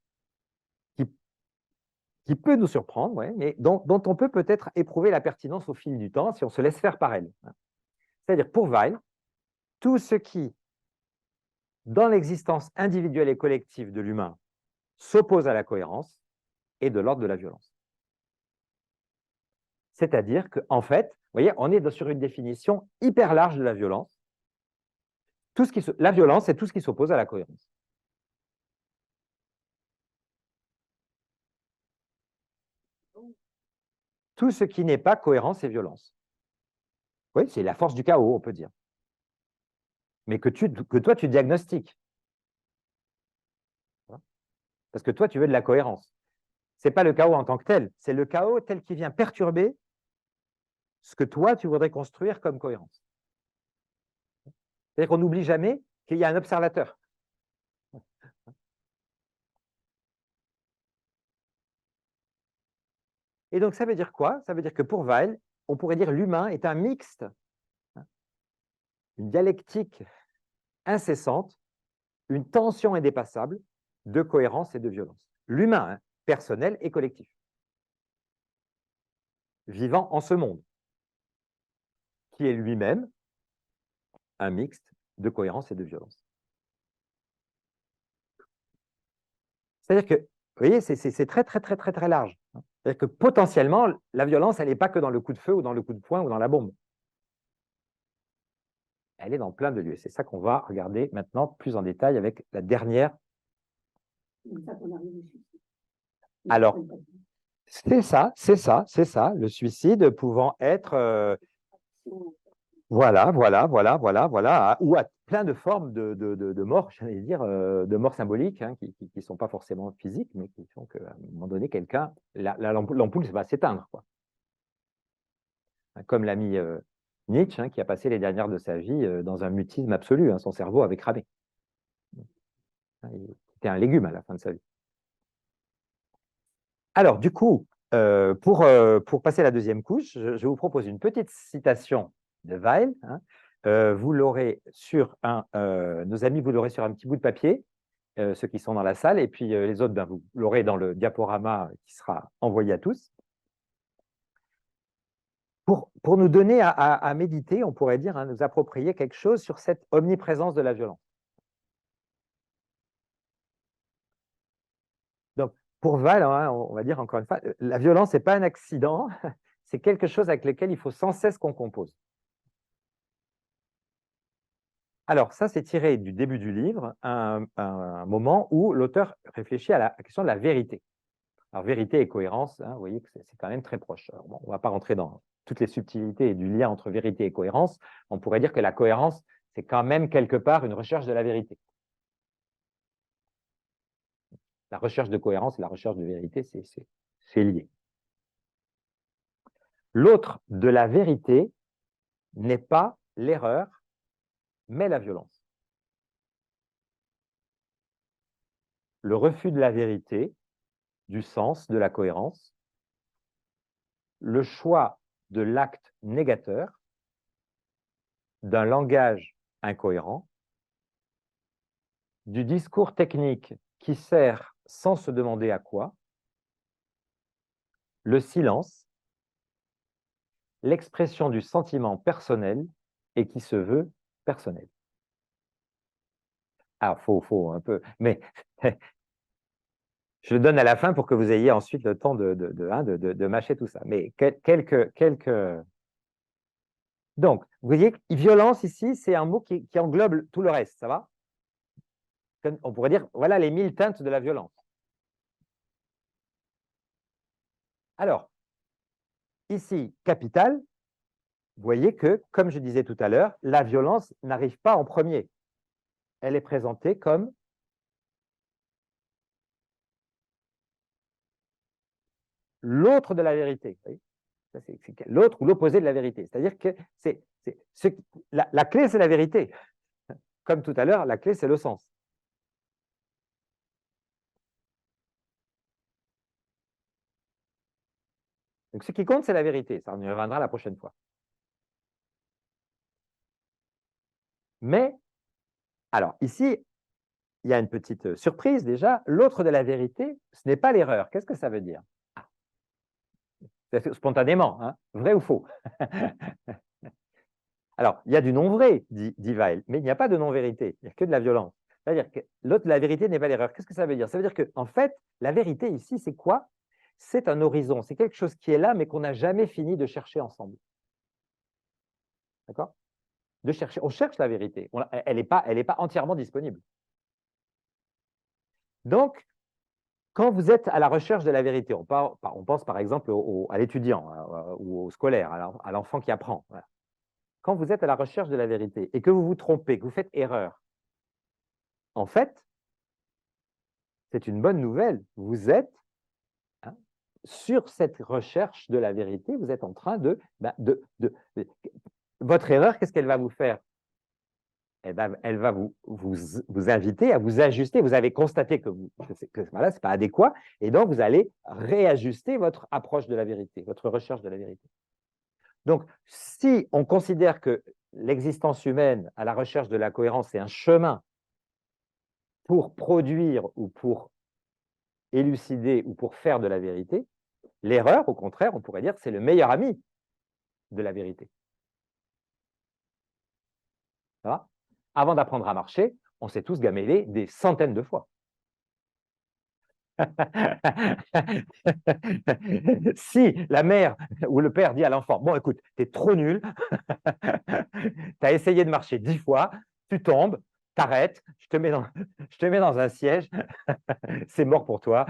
qui peut nous surprendre, ouais, mais dont on peut peut-être éprouver la pertinence au fil du temps si on se laisse faire par elle. C'est-à-dire, pour Weil, tout ce qui dans l'existence individuelle et collective de l'humain s'oppose à la cohérence est de l'ordre de la violence. C'est-à-dire qu'en fait, vous voyez, on est sur une définition hyper large de la violence. La violence, c'est tout ce qui s'oppose à la cohérence. Tout ce qui n'est pas cohérence est violence. Oui, c'est la force du chaos, on peut dire. Mais que toi, tu diagnostiques. Parce que toi, tu veux de la cohérence. Ce n'est pas le chaos en tant que tel, c'est le chaos tel qu'il vient perturber ce que toi, tu voudrais construire comme cohérence. C'est-à-dire qu'on n'oublie jamais qu'il y a un observateur. Et donc, ça veut dire quoi? Ça veut dire que pour Weil, on pourrait dire l'humain est un mixte, une dialectique incessante, une tension indépassable de cohérence et de violence. L'humain, hein, personnel et collectif, vivant en ce monde, qui est lui-même un mixte de cohérence et de violence. C'est-à-dire que, vous voyez, c'est très, très, très, très, très large. C'est-à-dire que potentiellement, la violence, elle n'est pas que dans le coup de feu ou dans le coup de poing ou dans la bombe. Elle est dans plein de lieux. C'est ça qu'on va regarder maintenant plus en détail avec la dernière. Alors, c'est ça, le suicide pouvant être, voilà, ou à plein de formes de mort, j'allais dire, de mort symbolique, hein, qui ne sont pas forcément physiques, mais qui font qu'à un moment donné, quelqu'un, l'ampoule va s'éteindre, quoi. Comme l'a mis Nietzsche, hein, qui a passé les dernières de sa vie dans un mutisme absolu, hein, son cerveau avait cramé. Il était un légume à la fin de sa vie. Alors, du coup, pour passer à la deuxième couche, je vous propose une petite citation de Weil. Hein. Vous l'aurez sur nos amis, vous l'aurez sur un petit bout de papier, ceux qui sont dans la salle, et puis les autres, ben, vous l'aurez dans le diaporama qui sera envoyé à tous. Pour nous donner à méditer, on pourrait dire, hein, nous approprier quelque chose sur cette omniprésence de la violence. Donc, pour Weil, hein, on va dire encore une fois, la violence n'est pas un accident, c'est quelque chose avec lequel il faut sans cesse qu'on compose. Alors, ça, c'est tiré du début du livre, un moment où l'auteur réfléchit à la question de la vérité. Alors, vérité et cohérence, hein, vous voyez que c'est quand même très proche. Alors, bon, on ne va pas rentrer dans toutes les subtilités du lien entre vérité et cohérence. On pourrait dire que la cohérence, c'est quand même quelque part une recherche de la vérité. La recherche de cohérence et la recherche de vérité, c'est lié. L'autre de la vérité n'est pas l'erreur, mais la violence. Le refus de la vérité, du sens, de la cohérence, le choix de l'acte négateur, d'un langage incohérent, du discours technique qui sert sans se demander à quoi, le silence, l'expression du sentiment personnel et qui se veut personnel. Alors, faut un peu, mais je le donne à la fin pour que vous ayez ensuite le temps de mâcher tout ça. Mais quelques... Donc, vous voyez, violence ici, c'est un mot qui englobe tout le reste, ça va? On pourrait dire, voilà les 1000 teintes de la violence. Alors, ici, capital, vous voyez que, comme je disais tout à l'heure, la violence n'arrive pas en premier. Elle est présentée comme l'autre de la vérité. L'autre ou l'opposé de la vérité. C'est-à-dire que la clé, c'est la vérité. Comme tout à l'heure, la clé, c'est le sens. Donc, ce qui compte, c'est la vérité. Ça, on y reviendra la prochaine fois. Mais, alors, ici, il y a une petite surprise déjà. L'autre de la vérité, ce n'est pas l'erreur. Qu'est-ce que ça veut dire? Spontanément, hein, vrai ou faux? Alors, il y a du non-vrai, dit Weil, mais il n'y a pas de non-vérité, il n'y a que de la violence. C'est-à-dire que l'autre, la vérité n'est pas l'erreur. Qu'est-ce que ça veut dire? Ça veut dire qu'en fait, la vérité ici, c'est quoi? C'est un horizon, c'est quelque chose qui est là, mais qu'on n'a jamais fini de chercher ensemble. D'accord? De chercher. On cherche la vérité. Elle n'est pas entièrement disponible. Donc, quand vous êtes à la recherche de la vérité, on pense par exemple à l'étudiant ou au scolaire, à l'enfant qui apprend. Voilà. Quand vous êtes à la recherche de la vérité et que vous vous trompez, que vous faites erreur, en fait, c'est une bonne nouvelle. Vous êtes sur cette recherche de la vérité, vous êtes en train de votre erreur, qu'est-ce qu'elle va vous faire? Eh ben, elle va vous inviter à vous ajuster. Vous avez constaté que voilà, ce n'est pas adéquat, et donc vous allez réajuster votre approche de la vérité, votre recherche de la vérité. Donc, si on considère que l'existence humaine à la recherche de la cohérence est un chemin pour produire ou pour élucider ou pour faire de la vérité, l'erreur, au contraire, on pourrait dire que c'est le meilleur ami de la vérité. Ça va? Avant d'apprendre à marcher, on s'est tous gamellés des centaines de fois. Si la mère ou le père dit à l'enfant, bon écoute, tu es trop nul, tu as essayé de marcher 10 fois, tu tombes, t'arrêtes, je te mets dans un siège, c'est mort pour toi,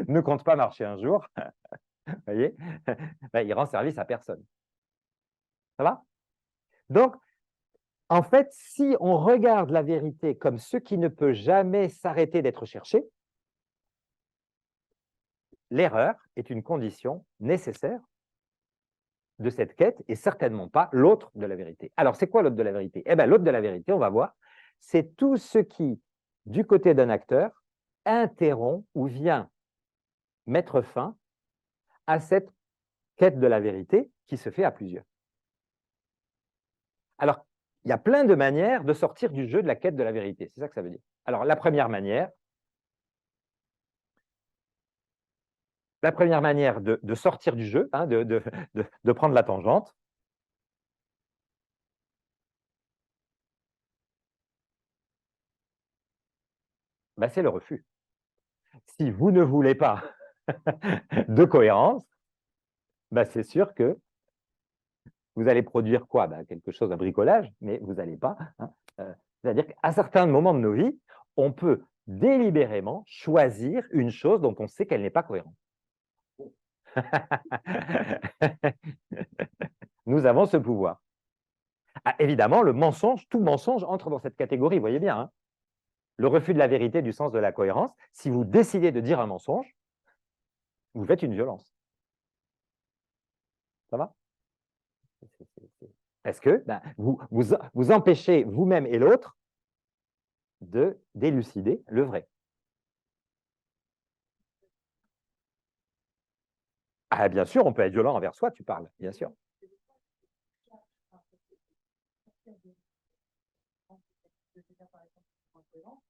ne compte pas marcher un jour, vous voyez, ben, il rend service à personne. Ça va? Donc, en fait, si on regarde la vérité comme ce qui ne peut jamais s'arrêter d'être cherché, l'erreur est une condition nécessaire de cette quête et certainement pas l'autre de la vérité. Alors, c'est quoi l'autre de la vérité? Eh bien, l'autre de la vérité, on va voir, c'est tout ce qui, du côté d'un acteur, interrompt ou vient mettre fin à cette quête de la vérité qui se fait à plusieurs. Alors, il y a plein de manières de sortir du jeu de la quête de la vérité. C'est ça que ça veut dire. Alors, la première manière de sortir du jeu, hein, de prendre la tangente, ben, c'est le refus. Si vous ne voulez pas de cohérence, ben, c'est sûr que vous allez produire quoi? Ben, quelque chose, un bricolage, mais vous n'allez pas. Hein, c'est-à-dire qu'à certains moments de nos vies, on peut délibérément choisir une chose dont on sait qu'elle n'est pas cohérente. Nous avons ce pouvoir. Ah, évidemment, le mensonge, tout mensonge entre dans cette catégorie, vous voyez bien. Hein, le refus de la vérité du sens de la cohérence, si vous décidez de dire un mensonge, vous faites une violence. Ça va? Parce que ben, vous empêchez vous-même et l'autre d'élucider le vrai. Ah, bien sûr, on peut être violent envers soi, tu parles, bien sûr.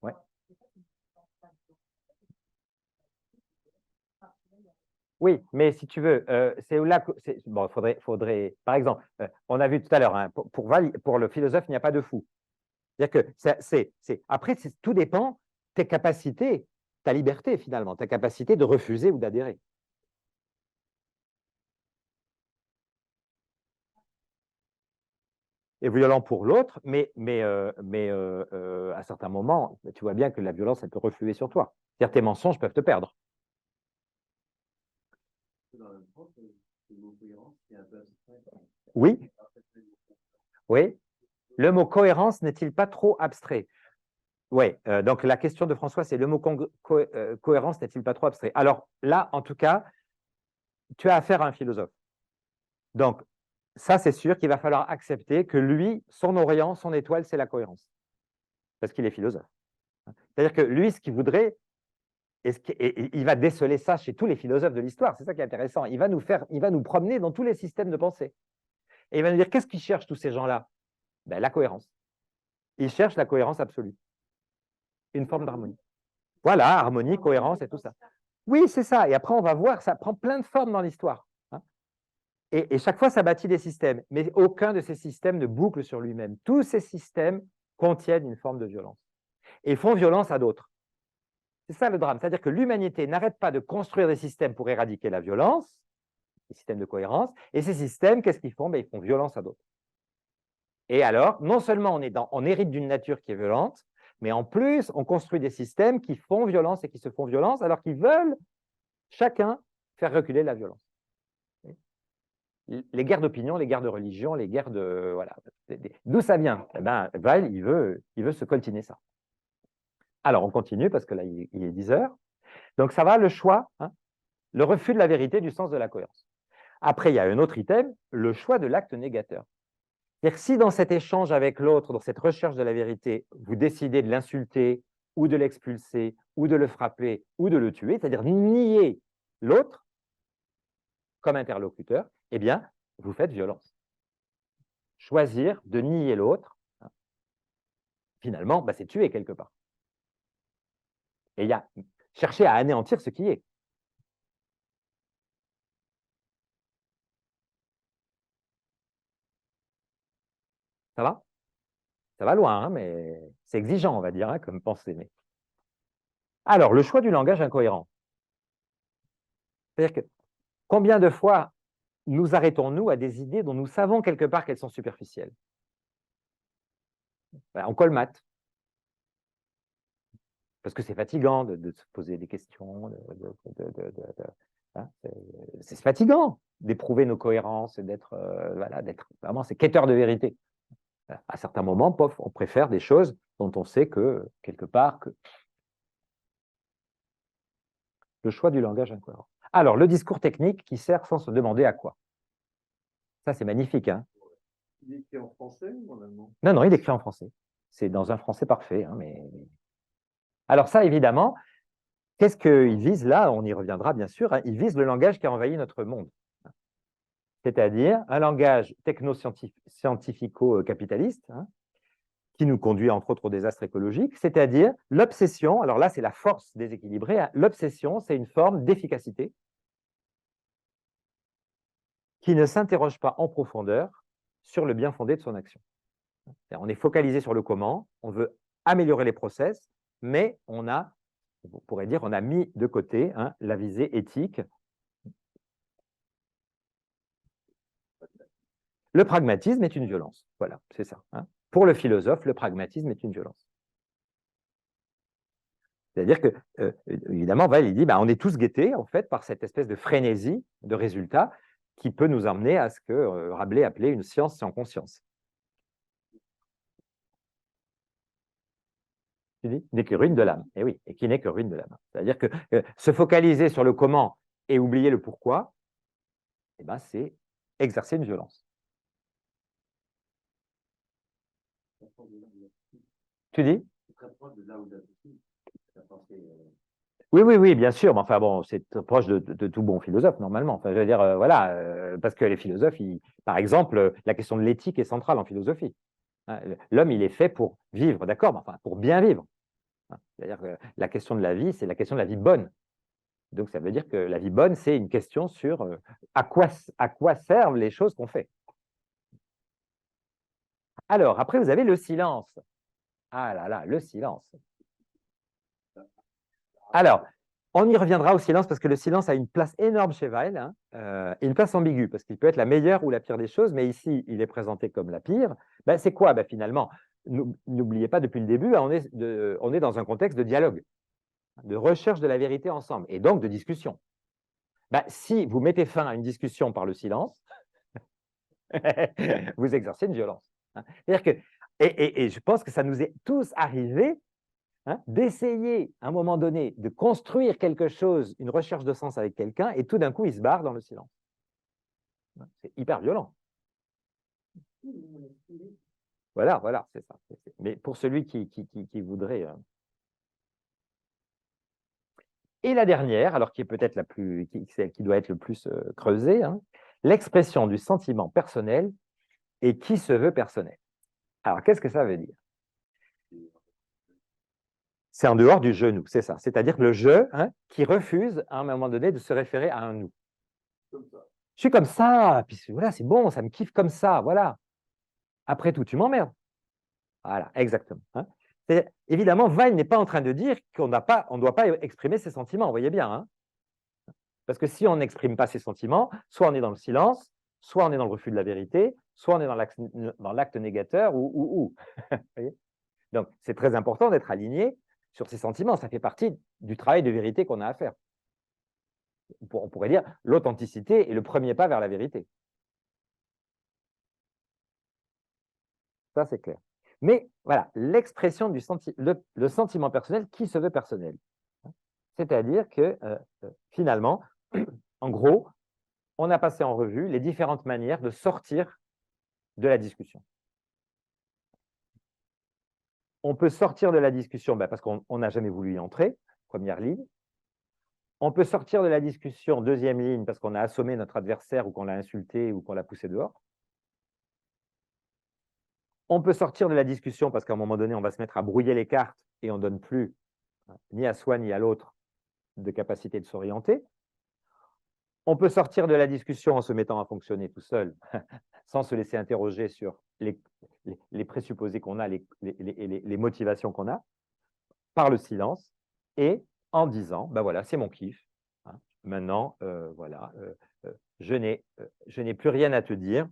Ouais. Oui, mais si tu veux, c'est là que bon, faudrait, par exemple, on a vu tout à l'heure, hein, pour le philosophe, il n'y a pas de fou. C'est-à-dire que après, tout dépend tes capacités, ta liberté finalement, ta capacité de refuser ou d'adhérer. Et violent pour l'autre, mais à certains moments, tu vois bien que la violence, elle peut refluer sur toi. C'est-à-dire tes mensonges peuvent te perdre. Oui, oui. Le mot cohérence n'est-il pas trop abstrait? Oui, donc la question de François, c'est le mot cohérence n'est-il pas trop abstrait? Alors là, en tout cas, tu as affaire à un philosophe. Donc, ça, c'est sûr qu'il va falloir accepter que lui, son orient, son étoile, c'est la cohérence. Parce qu'il est philosophe. C'est-à-dire que lui, ce qu'il voudrait, et il va déceler ça chez tous les philosophes de l'histoire, c'est ça qui est intéressant, il va nous promener dans tous les systèmes de pensée. Et il va nous dire, qu'est-ce qu'ils cherchent tous ces gens-là? Ben, la cohérence. Ils cherchent la cohérence absolue. Une forme d'harmonie. Voilà, harmonie, cohérence et tout ça. Oui, c'est ça. Et après, on va voir, ça prend plein de formes dans l'histoire. Hein. Et chaque fois, ça bâtit des systèmes. Mais aucun de ces systèmes ne boucle sur lui-même. Tous ces systèmes contiennent une forme de violence. et font violence à d'autres. C'est ça le drame. C'est-à-dire que l'humanité n'arrête pas de construire des systèmes pour éradiquer la violence, des systèmes de cohérence, et ces systèmes, qu'est-ce qu'ils font? Ils font violence à d'autres. Et alors, non seulement on hérite d'une nature qui est violente, mais en plus, on construit des systèmes qui font violence et qui se font violence, alors qu'ils veulent chacun faire reculer la violence. Les guerres d'opinion, les guerres de religion, les guerres de... Voilà. D'où ça vient? Eh ben, Weil, il veut se coltiner ça. Alors, on continue, parce que là, il est 10 heures. Donc, ça va, le choix, le refus de la vérité du sens de la cohérence. Après, il y a un autre item, le choix de l'acte négateur. C'est-à-dire si dans cet échange avec l'autre, dans cette recherche de la vérité, vous décidez de l'insulter, ou de l'expulser, ou de le frapper, ou de le tuer, c'est-à-dire nier l'autre comme interlocuteur, eh bien, vous faites violence. Choisir de nier l'autre, finalement, c'est tuer quelque part. Et il y a chercher à anéantir ce qui est. Ça va? Ça va loin, mais c'est exigeant, on va dire, comme pensée. Mais... Alors, le choix du langage incohérent. C'est-à-dire que combien de fois nous arrêtons-nous à des idées dont nous savons quelque part qu'elles sont superficielles? On colmate. Parce que c'est fatigant de se poser des questions. C'est fatigant d'éprouver nos cohérences et d'être vraiment ces quêteurs de vérité. À certains moments, on préfère des choses dont on sait que, quelque part, le choix du langage incohérent. Alors, le discours technique qui sert sans se demander à quoi. Ça, c'est magnifique. Il est écrit en français ou en allemand? Non, non, il est écrit en français. C'est dans un français parfait. Mais... Alors ça, évidemment, qu'est-ce qu'il vise là? On y reviendra, bien sûr. Il vise le langage qui a envahi notre monde. C'est-à-dire un langage techno-scientifico-capitaliste, qui nous conduit entre autres au désastre écologique, c'est-à-dire l'obsession, alors là c'est la force déséquilibrée, l'obsession c'est une forme d'efficacité qui ne s'interroge pas en profondeur sur le bien fondé de son action. On est focalisé sur le comment, on veut améliorer les process, mais on a mis de côté la visée éthique. Le pragmatisme est une violence, voilà, c'est ça. Pour le philosophe, le pragmatisme est une violence. C'est-à-dire que, évidemment, Weil, il dit, on est tous guettés, en fait, par cette espèce de frénésie de résultats qui peut nous emmener à ce que Rabelais appelait une science sans conscience. Tu dis, n'est que ruine de l'âme. Et oui, et qui n'est que ruine de l'âme. C'est-à-dire que se focaliser sur le comment et oublier le pourquoi, c'est exercer une violence. Tu dis? Oui, bien sûr, mais enfin bon, c'est proche de tout bon philosophe, normalement. Enfin, je veux dire, parce que les philosophes, par exemple, la question de l'éthique est centrale en philosophie. L'homme, il est fait pour vivre, d'accord, mais enfin, pour bien vivre. C'est-à-dire que la question de la vie, c'est la question de la vie bonne. Donc, ça veut dire que la vie bonne, c'est une question sur à quoi servent les choses qu'on fait. Alors, après, vous avez le silence. Ah là là, le silence. Alors, on y reviendra au silence parce que le silence a une place énorme chez Weil, et une place ambiguë parce qu'il peut être la meilleure ou la pire des choses, mais ici, il est présenté comme la pire. C'est quoi finalement? N'oubliez pas, depuis le début, on est dans un contexte de dialogue, de recherche de la vérité ensemble, et donc de discussion. Si vous mettez fin à une discussion par le silence, vous exercez une violence. C'est-à-dire que, et je pense que ça nous est tous arrivé d'essayer, à un moment donné, de construire quelque chose, une recherche de sens avec quelqu'un, et tout d'un coup, il se barre dans le silence. C'est hyper violent. Voilà, c'est ça. Mais pour celui qui voudrait... Et la dernière, alors qui est peut-être celle qui doit être le plus creusée, l'expression du sentiment personnel et qui se veut personnel. Alors, qu'est-ce que ça veut dire? C'est en dehors du je nous, c'est ça. C'est-à-dire le je qui refuse à un moment donné de se référer à un nous. Je suis comme ça, puis voilà, c'est bon, ça me kiffe comme ça, voilà. Après tout, tu m'emmerdes. Voilà, exactement. Évidemment, Weil n'est pas en train de dire qu'on ne doit pas exprimer ses sentiments, vous voyez bien. Hein, parce que si on n'exprime pas ses sentiments, soit on est dans le silence, soit on est dans le refus de la vérité, soit on est dans l'acte négateur ou. Vous voyez. Donc, c'est très important d'être aligné sur ses sentiments. Ça fait partie du travail de vérité qu'on a à faire. On pourrait dire l'authenticité est le premier pas vers la vérité. Ça, c'est clair. Mais voilà, l'expression du le sentiment personnel qui se veut personnel. C'est-à-dire que finalement, en gros, on a passé en revue les différentes manières de sortir de la discussion. On peut sortir de la discussion parce qu'on n'a jamais voulu y entrer, première ligne. On peut sortir de la discussion, deuxième ligne, parce qu'on a assommé notre adversaire ou qu'on l'a insulté ou qu'on l'a poussé dehors. On peut sortir de la discussion parce qu'à un moment donné, on va se mettre à brouiller les cartes et on ne donne plus ni à soi ni à l'autre de capacité de s'orienter. On peut sortir de la discussion en se mettant à fonctionner tout seul, sans se laisser interroger sur les présupposés qu'on a, les motivations qu'on a, par le silence, et en disant, ben voilà, c'est mon kiff. Hein. Maintenant, voilà, je n'ai plus rien à te dire.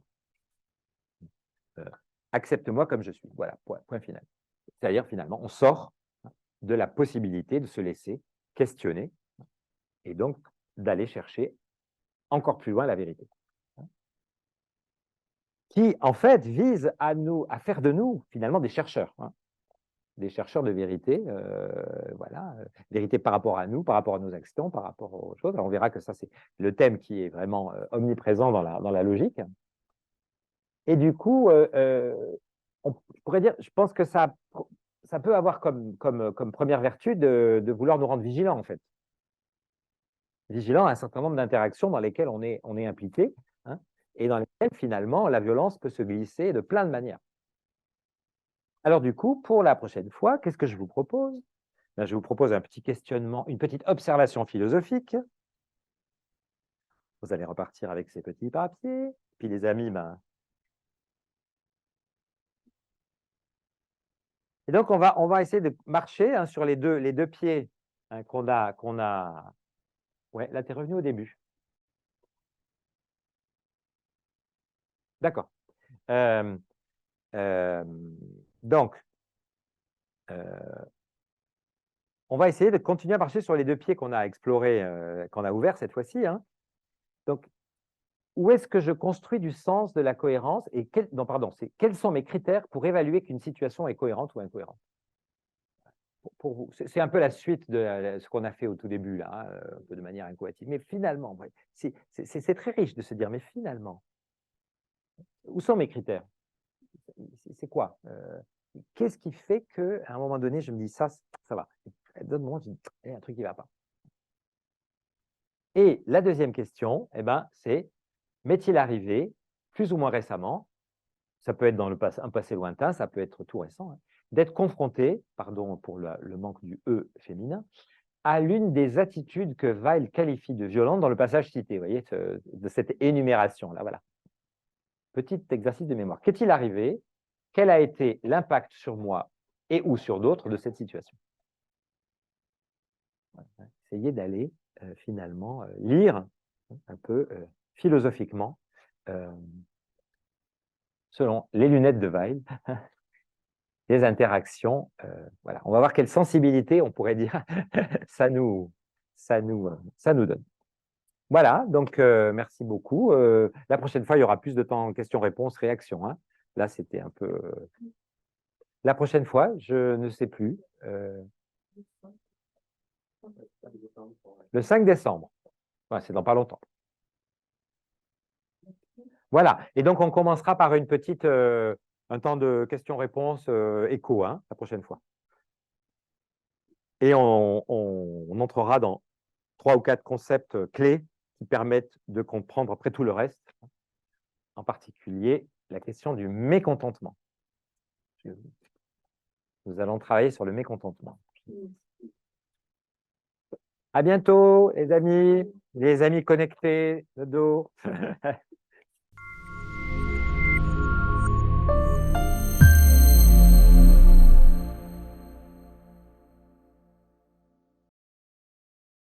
Accepte-moi comme je suis. Voilà, point final. C'est-à-dire, finalement, on sort de la possibilité de se laisser questionner et donc d'aller chercher encore plus loin la vérité. Qui, en fait, vise à faire de nous, finalement, des chercheurs. Des chercheurs de vérité, voilà, vérité par rapport à nous, par rapport à nos actions, par rapport aux choses. Alors, on verra que ça, c'est le thème qui est vraiment omniprésent dans la logique. Et du coup, on pourrait dire, je pense que ça peut avoir comme première vertu de vouloir nous rendre vigilants, en fait. Vigilants à un certain nombre d'interactions dans lesquelles on est impliqué, hein, et dans lesquelles, finalement, la violence peut se glisser de plein de manières. Alors, du coup, pour la prochaine fois, qu'est-ce que je vous propose? Ben, je vous propose un petit questionnement, une petite observation philosophique. Vous allez repartir avec ces petits papiers. Puis les amis, ben... Et donc, on va essayer de marcher hein, sur les deux pieds hein, qu'on a... Ouais, là, tu es revenu au début. D'accord. Donc, on va essayer de continuer à marcher sur les deux pieds qu'on a explorés, qu'on a ouverts cette fois-ci. Hein. Donc, où est-ce que je construis du sens, de la cohérence et quels sont mes critères pour évaluer qu'une situation est cohérente ou incohérente? Pour vous, c'est un peu la suite de ce qu'on a fait au tout début, là, hein, un peu de manière incoative. Mais finalement, c'est très riche de se dire, mais finalement, où sont mes critères? C'est quoi? Qu'est-ce qui fait qu'à un moment donné, je me dis, ça va. D'autres moments, je dis, il y a un truc qui ne va pas. Et la deuxième question, eh ben, c'est, m'est-il arrivé, plus ou moins récemment, ça peut être dans un passé lointain, ça peut être tout récent, hein, d'être confronté, pardon pour le manque du « e » féminin, à l'une des attitudes que Weil qualifie de violente dans le passage cité, vous voyez, de cette énumération-là, voilà. Petit exercice de mémoire. Qu'est-il arrivé? Quel a été l'impact sur moi et ou sur d'autres de cette situation? Essayez d'aller finalement lire un peu philosophiquement selon les lunettes de Weil des interactions. Voilà. On va voir quelle sensibilité, on pourrait dire, ça nous donne. Voilà, donc merci beaucoup. La prochaine fois, il y aura plus de temps questions-réponses, réactions. Hein. Là, c'était un peu... La prochaine fois, je ne sais plus. Le 5 décembre. Ouais, c'est dans pas longtemps. Voilà, et donc on commencera par une petite, un temps de questions-réponses écho, hein, la prochaine fois. Et on entrera dans 3 ou 4 concepts clés qui permettent de comprendre après tout le reste, en particulier la question du mécontentement. Nous allons travailler sur le mécontentement. À bientôt, les amis connectés, de dos.